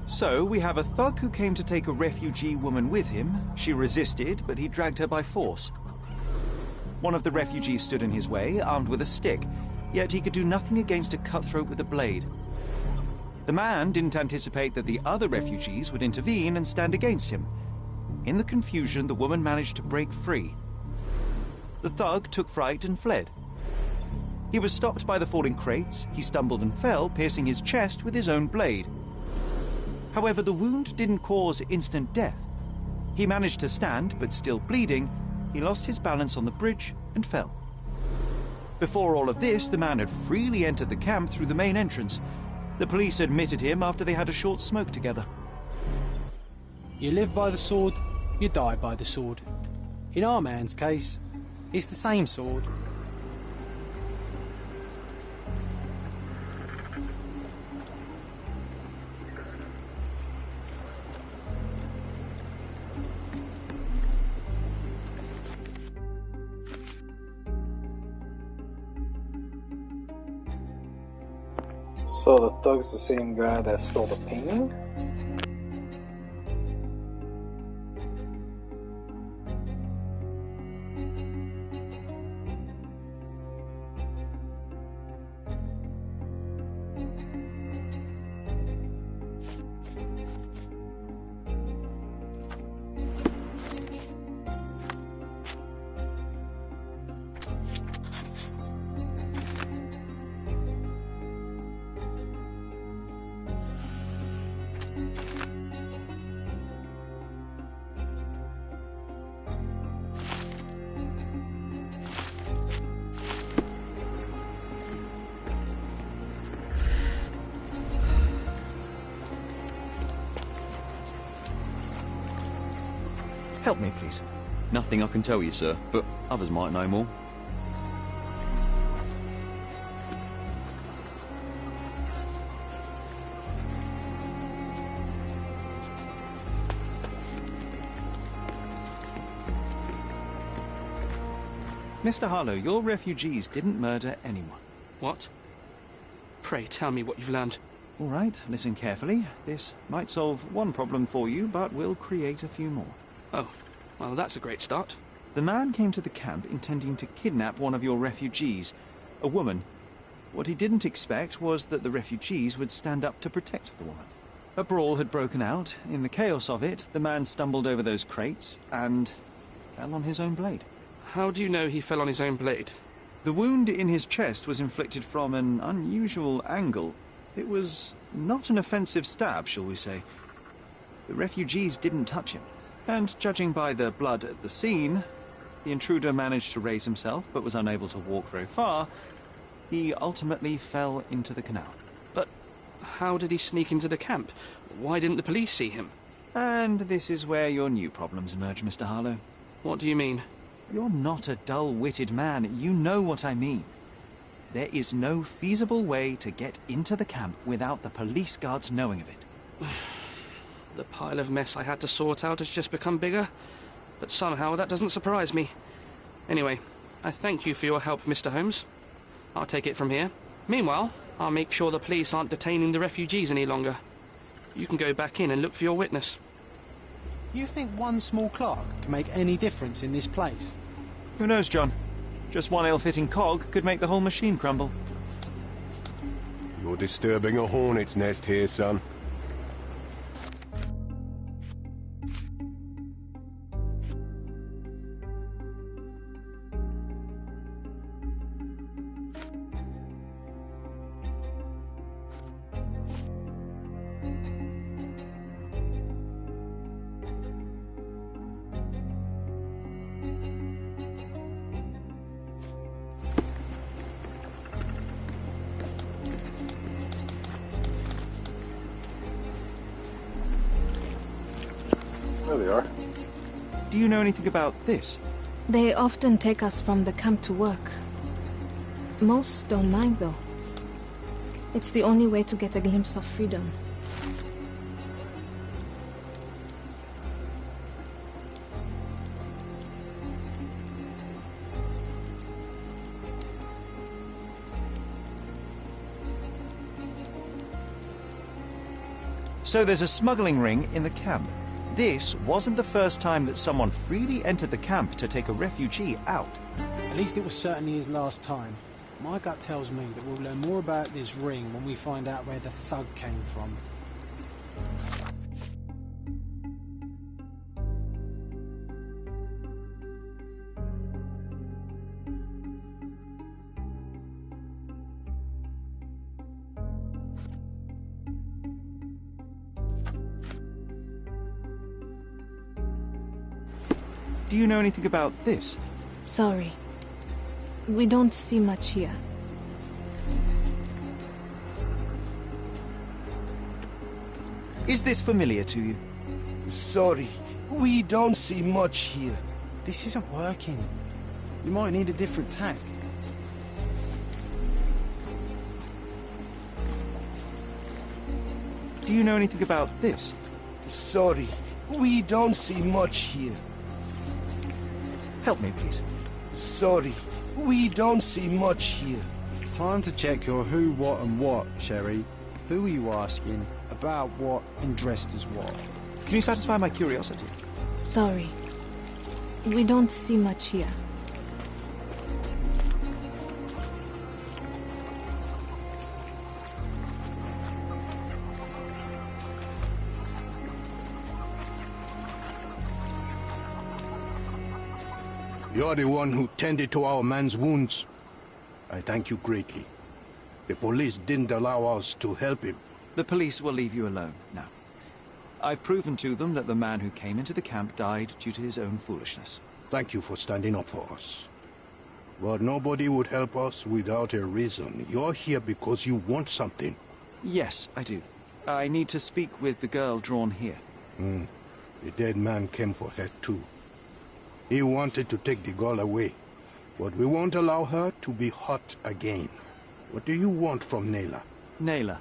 So, we have a thug who came to take a refugee woman with him. She resisted, but he dragged her by force. One of the refugees stood in his way, armed with a stick, yet he could do nothing against a cutthroat with a blade. The man didn't anticipate that the other refugees would intervene and stand against him. In the confusion, the woman managed to break free. The thug took fright and fled. He was stopped by the falling crates. He stumbled and fell, piercing his chest with his own blade. However, the wound didn't cause instant death. He managed to stand, but still bleeding, he lost his balance on the bridge and fell. Before all of this, the man had freely entered the camp through the main entrance. The police admitted him after they had a short smoke together. You live by the sword, you die by the sword. In our man's case, it's the same sword. So the thug's the same guy that stole the painting? Help me, please. Nothing I can tell you, sir, but others might know more. Mr. Harlow, your refugees didn't murder anyone. What? Pray tell me what you've learned. All right, listen carefully. This might solve one problem for you, but will create a few more. Oh, well, that's a great start. The man came to the camp intending to kidnap one of your refugees, a woman. What he didn't expect was that the refugees would stand up to protect the woman. A brawl had broken out. In the chaos of it, the man stumbled over those crates and fell on his own blade. How do you know he fell on his own blade? The wound in his chest was inflicted from an unusual angle. It was not an offensive stab, shall we say. The refugees didn't touch him. And judging by the blood at the scene, the intruder managed to raise himself but was unable to walk very far. He ultimately fell into the canal. But how did he sneak into the camp? Why didn't the police see him? And this is where your new problems emerge, Mr. Harlow. What do you mean? You're not a dull-witted man. You know what I mean. There is no feasible way to get into the camp without the police guards knowing of it. The pile of mess I had to sort out has just become bigger, but somehow that doesn't surprise me. Anyway, I thank you for your help, Mr. Holmes. I'll take it from here. Meanwhile, I'll make sure the police aren't detaining the refugees any longer. You can go back in and look for your witness. You think one small clerk can make any difference in this place? Who knows, John? Just one ill-fitting cog could make the whole machine crumble. You're disturbing a hornet's nest here, son. There they are. Do you know anything about this? They often take us from the camp to work. Most don't mind, though. It's the only way to get a glimpse of freedom. So there's a smuggling ring in the camp. This wasn't the first time that someone freely entered the camp to take a refugee out. At least it was certainly his last time. My gut tells me that we'll learn more about this ring when we find out where the thug came from. Do you know anything about this? Sorry. We don't see much here. Is this familiar to you? Sorry, we don't see much here. This isn't working. You might need a different tack. Do you know anything about this? Sorry, we don't see much here. Help me, please. Sorry, we don't see much here. Time to check your who, what and what, Sherry. Who are you asking? About what and dressed as what? Can you satisfy my curiosity? Sorry. We don't see much here. You're the one who tended to our man's wounds. I thank you greatly. The police didn't allow us to help him. The police will leave you alone now. I've proven to them that the man who came into the camp died due to his own foolishness. Thank you for standing up for us. But nobody would help us without a reason. You're here because you want something. Yes, I do. I need to speak with the girl drawn here. The dead man came for her too. He wanted to take the girl away, but we won't allow her to be hurt again. What do you want from Nayla? Nayla.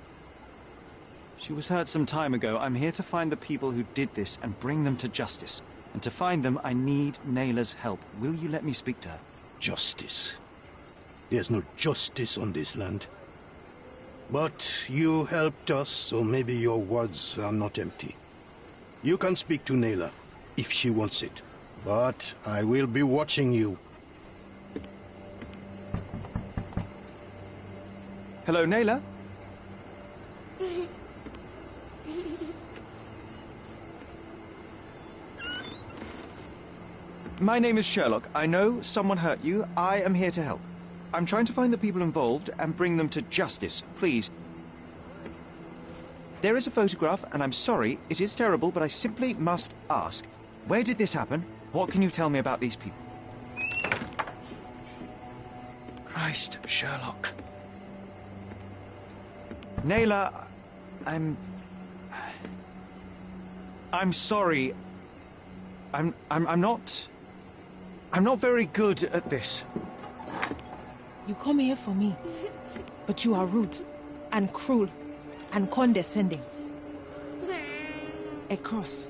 She was hurt some time ago. I'm here to find the people who did this and bring them to justice. And to find them, I need Nayla's help. Will you let me speak to her? Justice. There's no justice on this land. But you helped us, so maybe your words are not empty. You can speak to Nayla, if she wants it. But I will be watching you. Hello, Nayla? My name is Sherlock. I know someone hurt you. I am here to help. I'm trying to find the people involved and bring them to justice. Please. There is a photograph, and I'm sorry, it is terrible, but I simply must ask. Where did this happen? What can you tell me about these people? Christ, Sherlock. Nayla, I'm sorry. I'm not very good at this. You come here for me, but you are rude and cruel and condescending. A cross.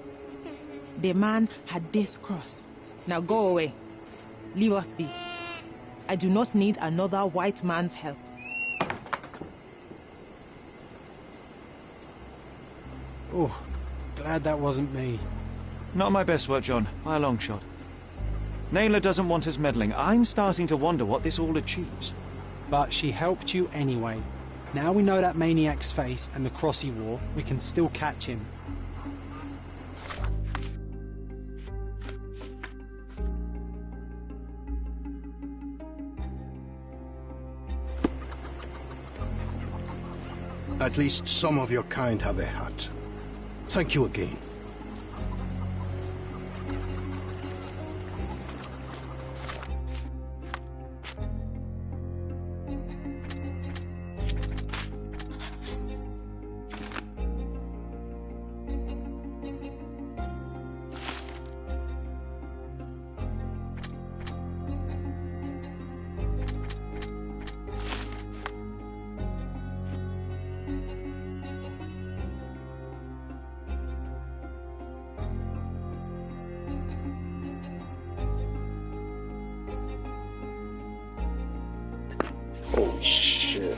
The man had this cross. Now go away. Leave us be. I do not need another white man's help. Oh, glad that wasn't me. Not my best work, John, by a long shot. Nayla doesn't want us meddling. I'm starting to wonder what this all achieves. But she helped you anyway. Now we know that maniac's face and the cross he wore, we can still catch him. At least some of your kind have a heart. Thank you again. Holy shit.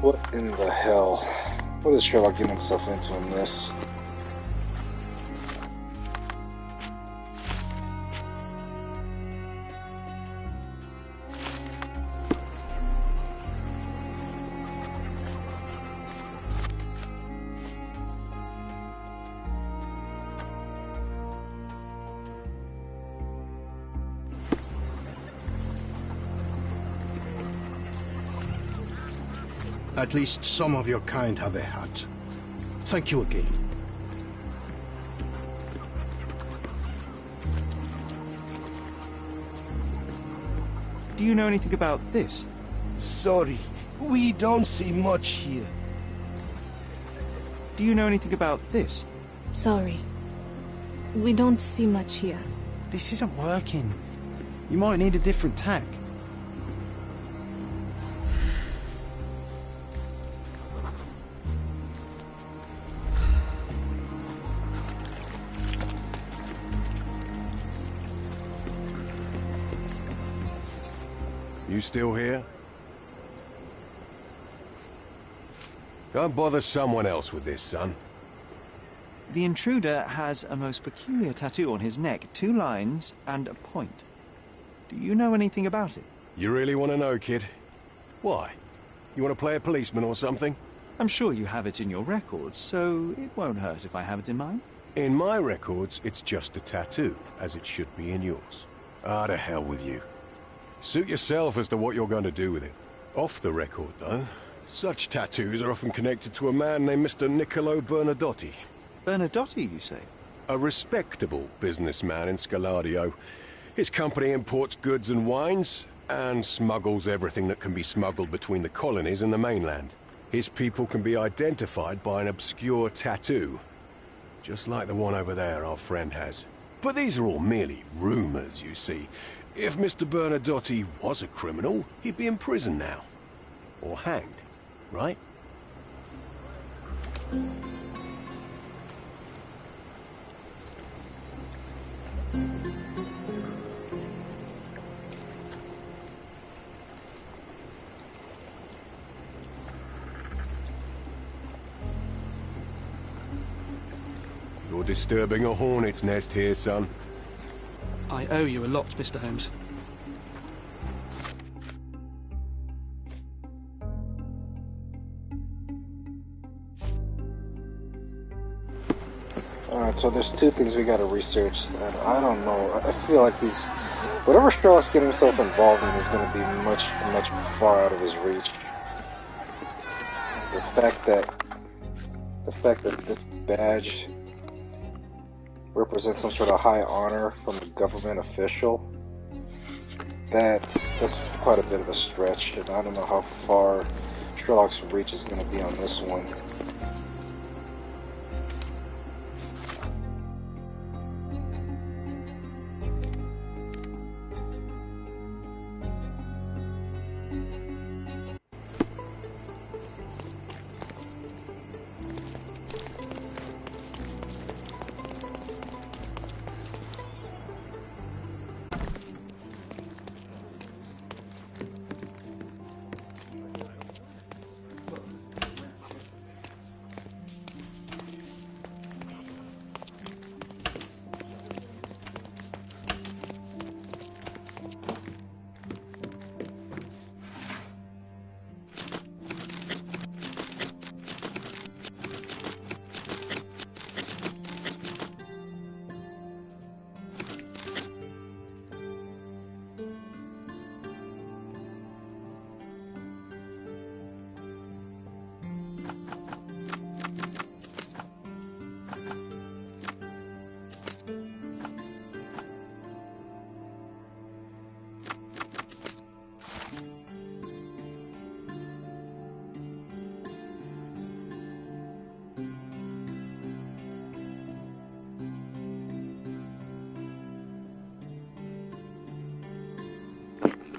What in the hell? What is Sherlock getting himself into in this? At least some of your kind have a heart. Thank you again. Do you know anything about this? Sorry, we don't see much here. Do you know anything about this? Sorry. We don't see much here. This isn't working. You might need a different tack. You still here? Go and bother someone else with this, son. The intruder has a most peculiar tattoo on his neck, 2 lines and a point. Do you know anything about it? You really want to know, kid? Why? You want to play a policeman or something? I'm sure you have it in your records, so it won't hurt if I have it in mine. In my records, it's just a tattoo, as it should be in yours. Ah, to hell with you. Suit yourself as to what you're going to do with it. Off the record, though, such tattoos are often connected to a man named Mr. Niccolo Bernadotti. Bernadotti, you say? A respectable businessman in Scaladio. His company imports goods and wines, and smuggles everything that can be smuggled between the colonies and the mainland. His people can be identified by an obscure tattoo, just like the one over there our friend has. But these are all merely rumors, you see. If Mr. Bernadotti was a criminal, he'd be in prison now. Or hanged, right? You're disturbing a hornet's nest here, son. I owe you a lot, Mr. Holmes. Alright, so there's 2 things we gotta research, and I don't know, I feel like whatever Sherlock's getting himself involved in is gonna be much far out of his reach. The fact that this badge represents some sort of high honor from a government official, that's quite a bit of a stretch, and I don't know how far Sherlock's reach is gonna be on this one.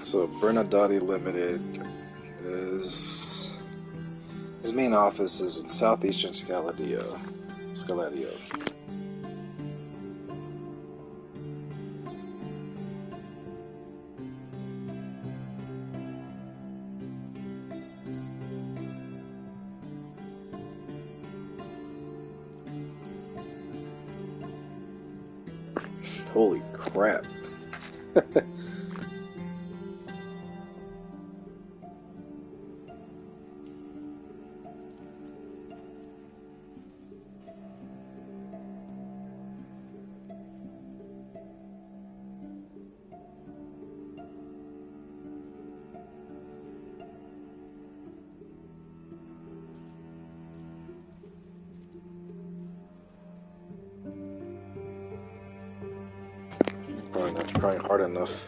So Bernadotti Limited is, his main office is in southeastern Scaladio. Holy crap. Probably not trying hard enough.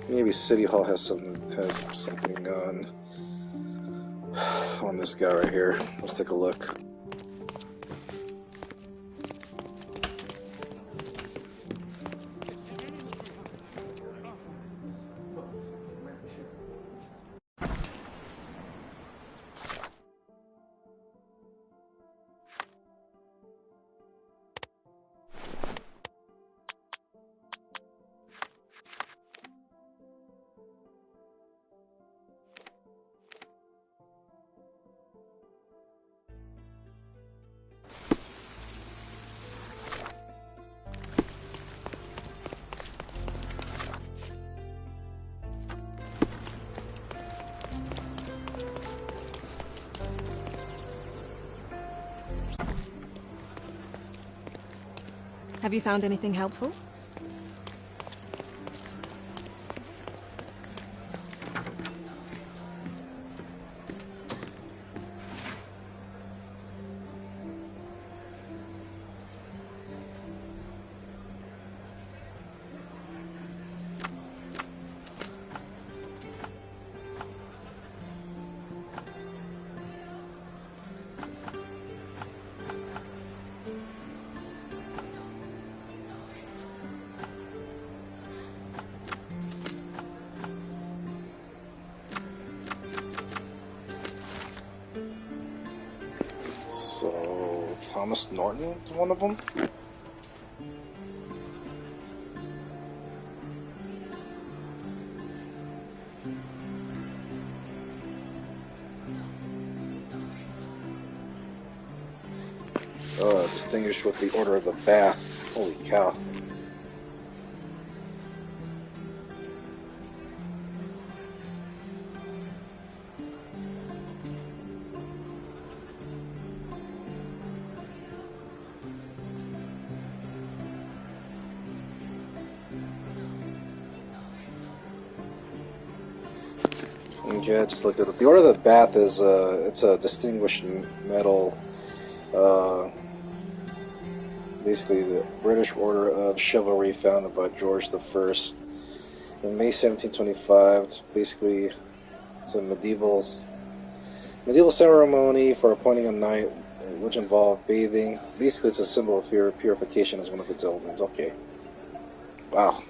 Maybe City Hall has something on this guy right here. Let's take a look. Have you found anything helpful? So, Thomas Norton is one of them? Distinguished with the Order of the Bath. Holy cow. Okay, I just looked at it. The Order of the Bath is it's a distinguished medal, basically the British Order of Chivalry founded by George I in May 1725. It's a medieval ceremony for appointing a knight, which involved bathing. Basically, it's a symbol of purification as one of its elements. Okay. Wow.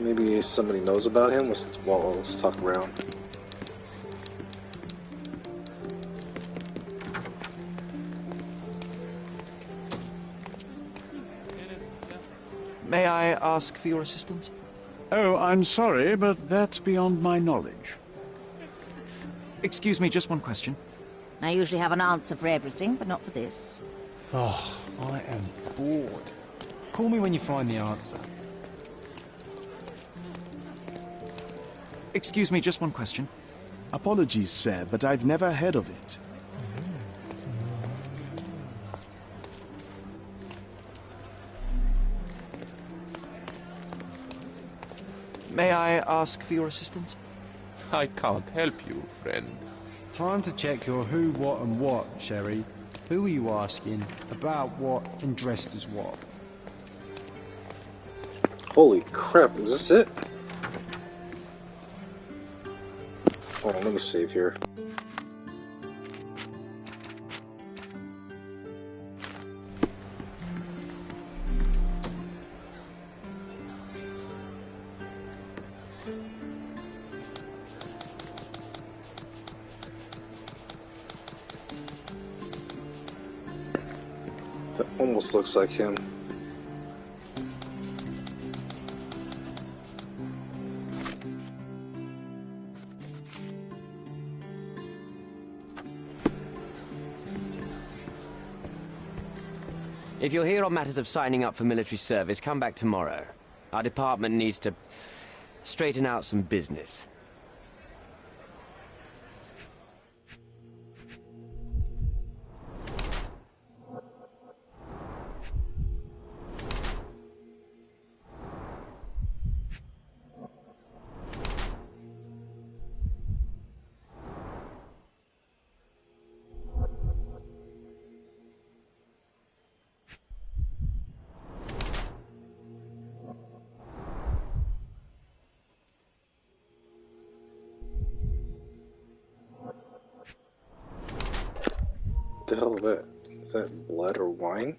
Maybe somebody knows about him. Let's talk around. May I ask for your assistance? Oh, I'm sorry, but that's beyond my knowledge. Excuse me, just one question. I usually have an answer for everything, but not for this. Oh, I am bored. Call me when you find the answer. Excuse me, just one question. Apologies, sir, but I've never heard of it. May I ask for your assistance? I can't help you, friend. Time to check your who, what, and what, Sherry. Who are you asking? About what, and dressed as what? Holy crap, is this it? Hold on, let me save here. That almost looks like him. If you're here on matters of signing up for military service, come back tomorrow. Our department needs to straighten out some business. What the hell is that? Is that blood or wine?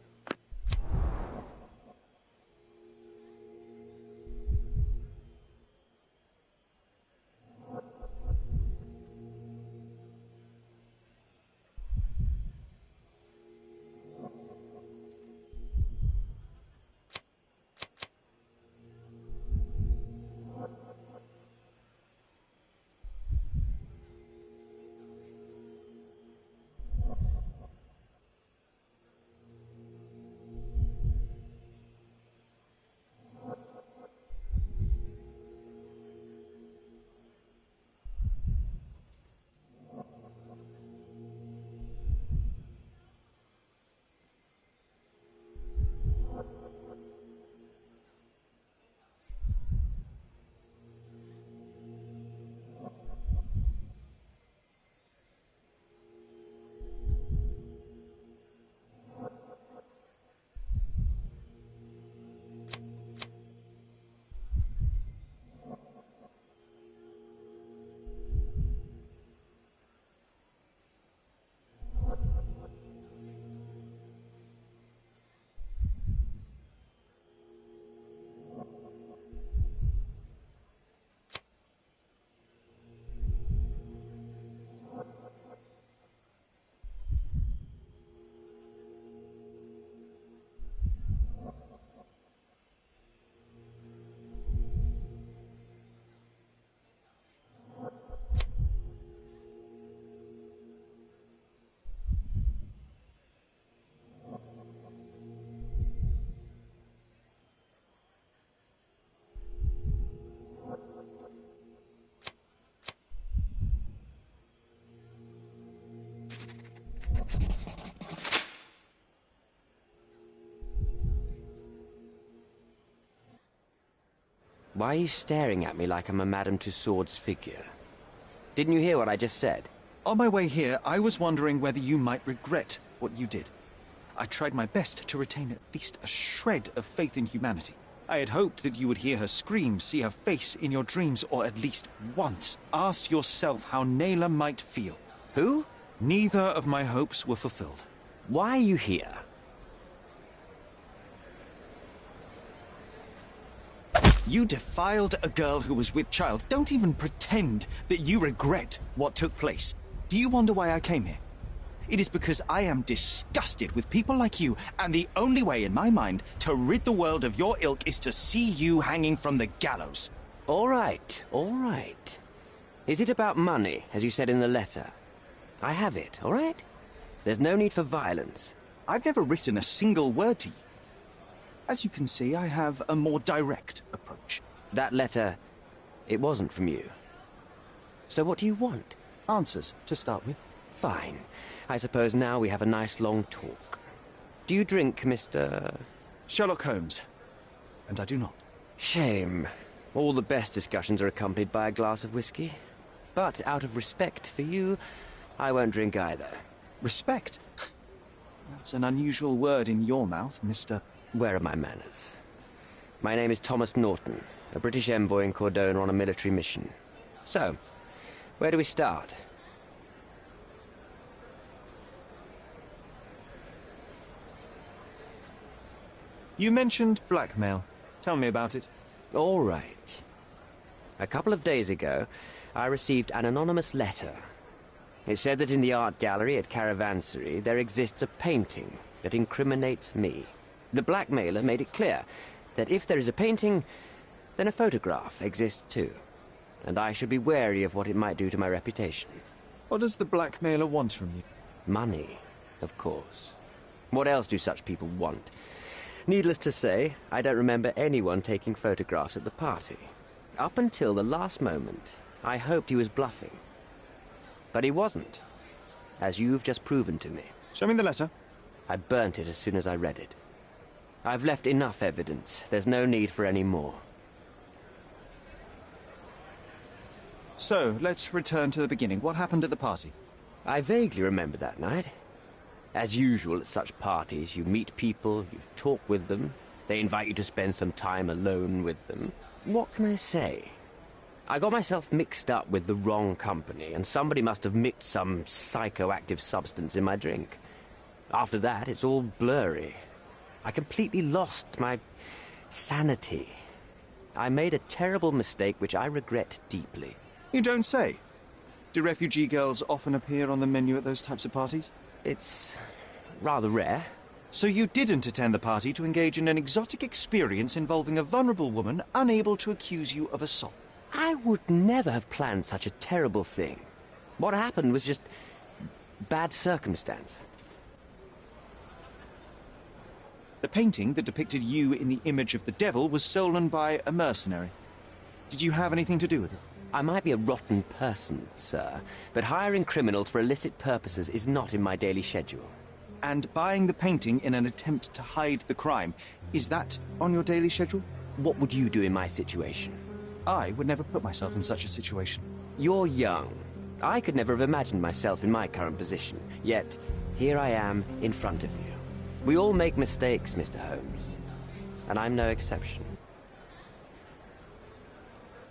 Why are you staring at me like I'm a Madame Tussauds figure? Didn't you hear what I just said? On my way here, I was wondering whether you might regret what you did. I tried my best to retain at least a shred of faith in humanity. I had hoped that you would hear her scream, see her face in your dreams, or at least once ask yourself how Naylor might feel. Who? Neither of my hopes were fulfilled. Why are you here? You defiled a girl who was with child. Don't even pretend that you regret what took place. Do you wonder why I came here? It is because I am disgusted with people like you, and the only way in my mind to rid the world of your ilk is to see you hanging from the gallows. All right, all right. Is it about money, as you said in the letter? I have it, all right? There's no need for violence. I've never written a single word to you. As you can see, I have a more direct approach. That letter, it wasn't from you. So what do you want? Answers, to start with. Fine. I suppose now we have a nice long talk. Do you drink, Mr... Sherlock Holmes. And I do not. Shame. All the best discussions are accompanied by a glass of whiskey. But out of respect for you, I won't drink either. Respect? That's an unusual word in your mouth, Mr... Where are my manners? My name is Thomas Norton, a British envoy in Cordona on a military mission. So, where do we start? You mentioned blackmail. Tell me about it. All right. A couple of days ago, I received an anonymous letter. It said that in the art gallery at Caravansary there exists a painting that incriminates me. The blackmailer made it clear that if there is a painting, then a photograph exists too. And I should be wary of what it might do to my reputation. What does the blackmailer want from you? Money, of course. What else do such people want? Needless to say, I don't remember anyone taking photographs at the party. Up until the last moment, I hoped he was bluffing. But he wasn't, as you've just proven to me. Show me the letter. I burnt it as soon as I read it. I've left enough evidence. There's no need for any more. So, let's return to the beginning. What happened at the party? I vaguely remember that night. As usual at such parties, you meet people, you talk with them, they invite you to spend some time alone with them. What can I say? I got myself mixed up with the wrong company, and somebody must have mixed some psychoactive substance in my drink. After that, it's all blurry. I completely lost my sanity. I made a terrible mistake which I regret deeply. You don't say. Do refugee girls often appear on the menu at those types of parties? It's rather rare. So you didn't attend the party to engage in an exotic experience involving a vulnerable woman unable to accuse you of assault? I would never have planned such a terrible thing. What happened was just bad circumstance. The painting that depicted you in the image of the devil was stolen by a mercenary. Did you have anything to do with it? I might be a rotten person, sir, but hiring criminals for illicit purposes is not in my daily schedule. And buying the painting in an attempt to hide the crime, is that on your daily schedule? What would you do in my situation? I would never put myself in such a situation. You're young. I could never have imagined myself in my current position, yet here I am in front of you. We all make mistakes, Mr. Holmes, and I'm no exception.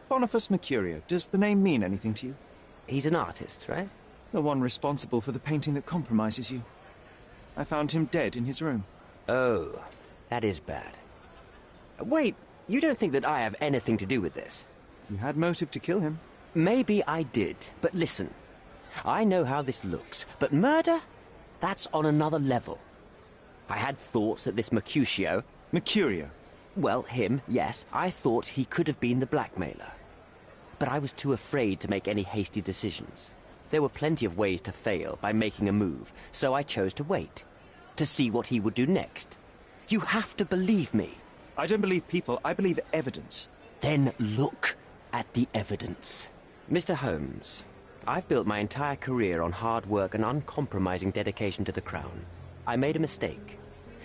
Boniface Mercurio, does the name mean anything to you? He's an artist, right? The one responsible for the painting that compromises you. I found him dead in his room. Oh, that is bad. Wait, you don't think that I have anything to do with this? You had motive to kill him. Maybe I did, but listen. I know how this looks, but murder? That's on another level. I had thoughts that this Mercutio... Mercurio? Well, him, yes. I thought he could have been the blackmailer. But I was too afraid to make any hasty decisions. There were plenty of ways to fail by making a move, so I chose to wait. To see what he would do next. You have to believe me. I don't believe people, I believe evidence. Then look at the evidence. Mr. Holmes, I've built my entire career on hard work and uncompromising dedication to the Crown. I made a mistake,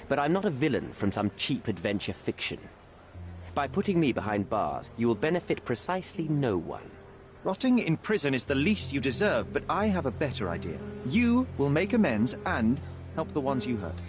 but I'm not a villain from some cheap adventure fiction. By putting me behind bars, you will benefit precisely no one. Rotting in prison is the least you deserve, but I have a better idea. You will make amends and help the ones you hurt.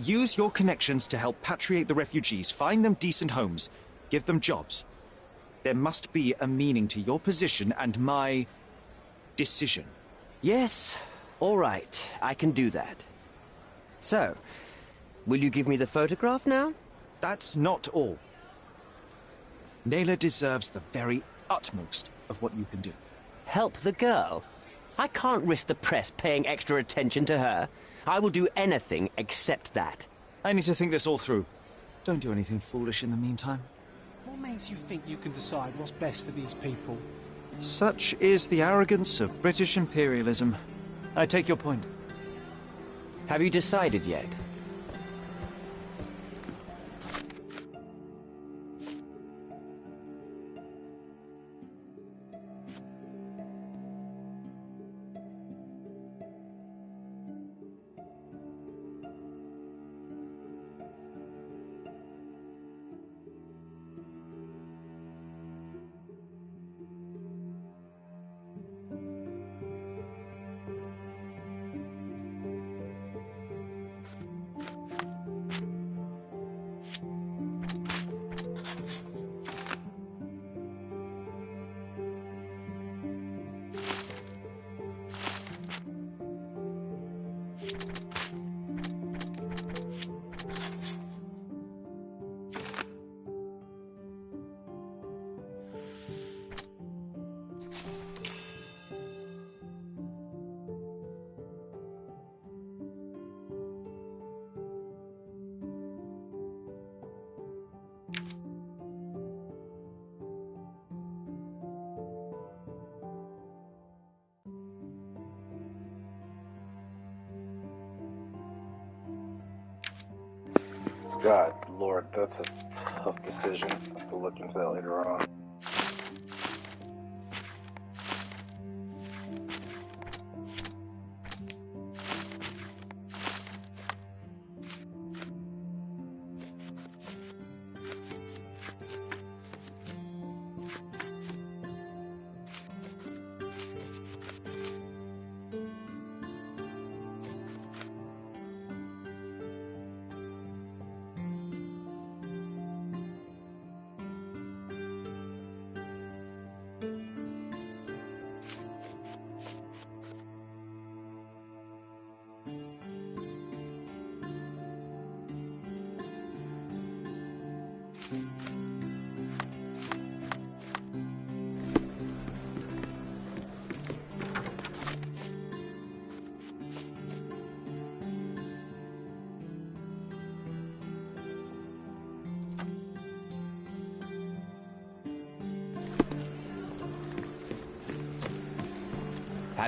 Use your connections to help patriate the refugees, find them decent homes, give them jobs. There must be a meaning to your position and my decision. Yes, all right, I can do that. So, will you give me the photograph now? That's not all. Naylor deserves the very utmost of what you can do. Help the girl? I can't risk the press paying extra attention to her. I will do anything except that. I need to think this all through. Don't do anything foolish in the meantime. What makes you think you can decide what's best for these people? Such is the arrogance of British imperialism. I take your point. Have you decided yet? God, Lord, that's a tough decision. I'll have to look into that later on.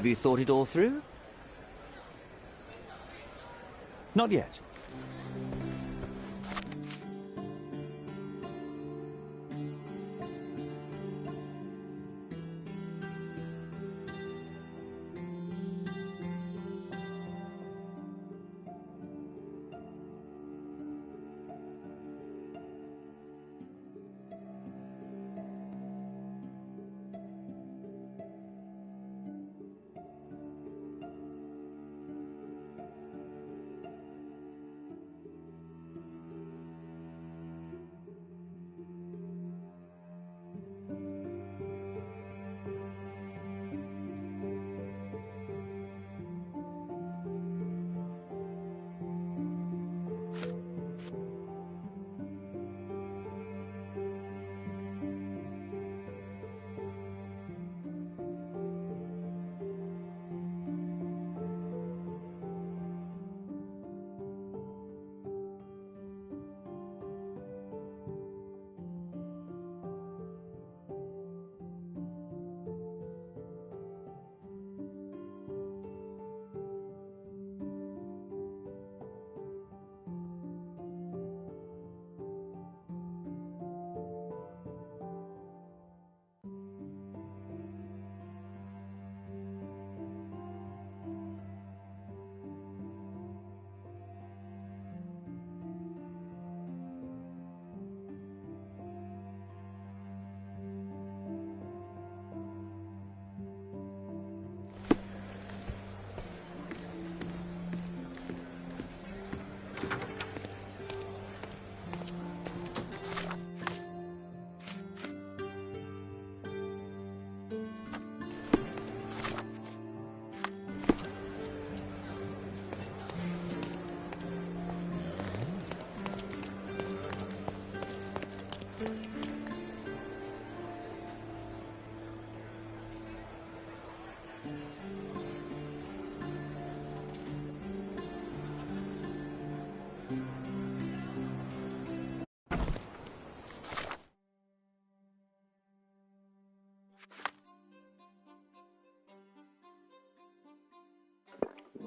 Have you thought it all through? Not yet.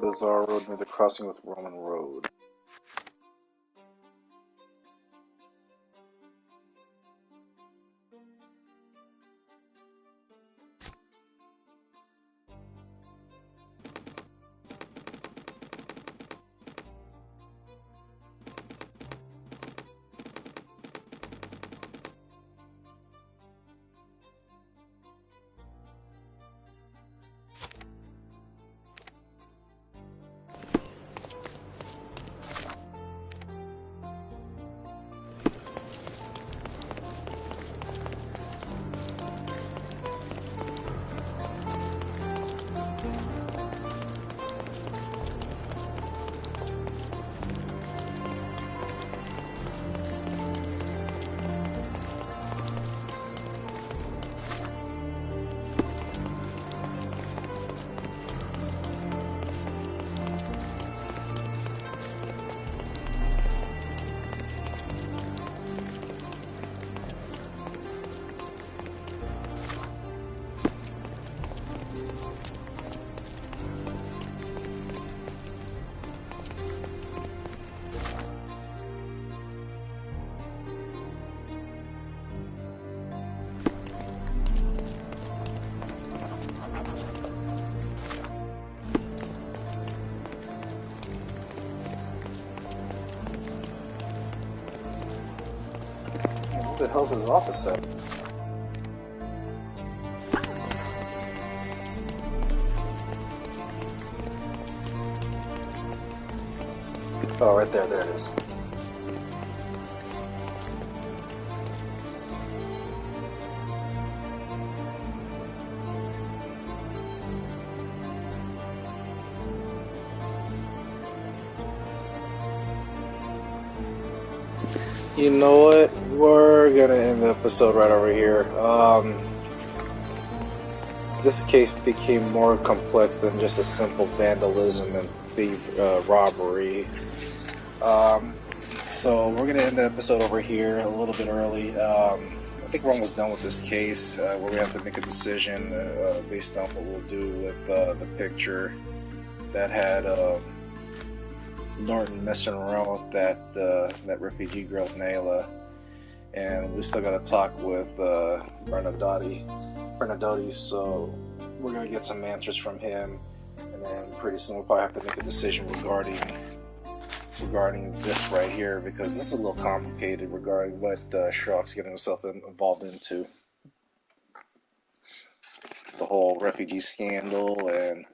Bizarre road near the crossing with Roman Road. What the hell's his office at? Oh, right there, there it is. You know what? We're gonna end the episode right over here. This case became more complex than just a simple vandalism and robbery. So we're gonna end the episode over here a little bit early. I think we're almost done with this case. We're gonna have to make a decision based on what we'll do with the picture that had Norton messing around with that refugee girl Nayla, and we still got to talk with Bernadotti. So we're gonna get some answers from him, and then pretty soon we'll probably have to make a decision regarding this right here, because this is a little complicated regarding what Sherlock's getting himself involved into. The whole refugee scandal and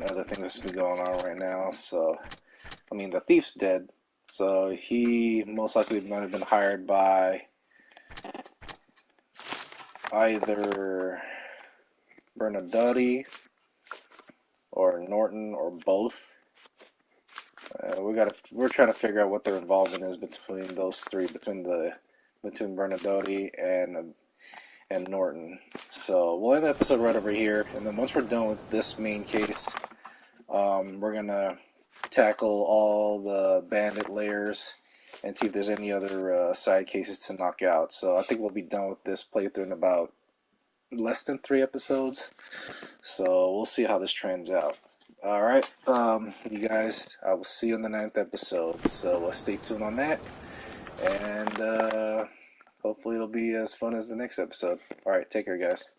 other things that's been going on right now. So, I mean, the thief's dead, so he most likely might have been hired by either Bernadotti or Norton or both. We're trying to figure out what their involvement is between those three, between Bernadotti and Norton. So we'll end the episode right over here, and then once we're done with this main case, we're gonna tackle all the bandit layers and see if there's any other side cases to knock out. So I think we'll be done with this playthrough in about less than 3 episodes. So we'll see how this trends out. Alright, you guys, I will see you in the 9th episode. So stay tuned on that, and hopefully it'll be as fun as the next episode. Alright, take care, guys.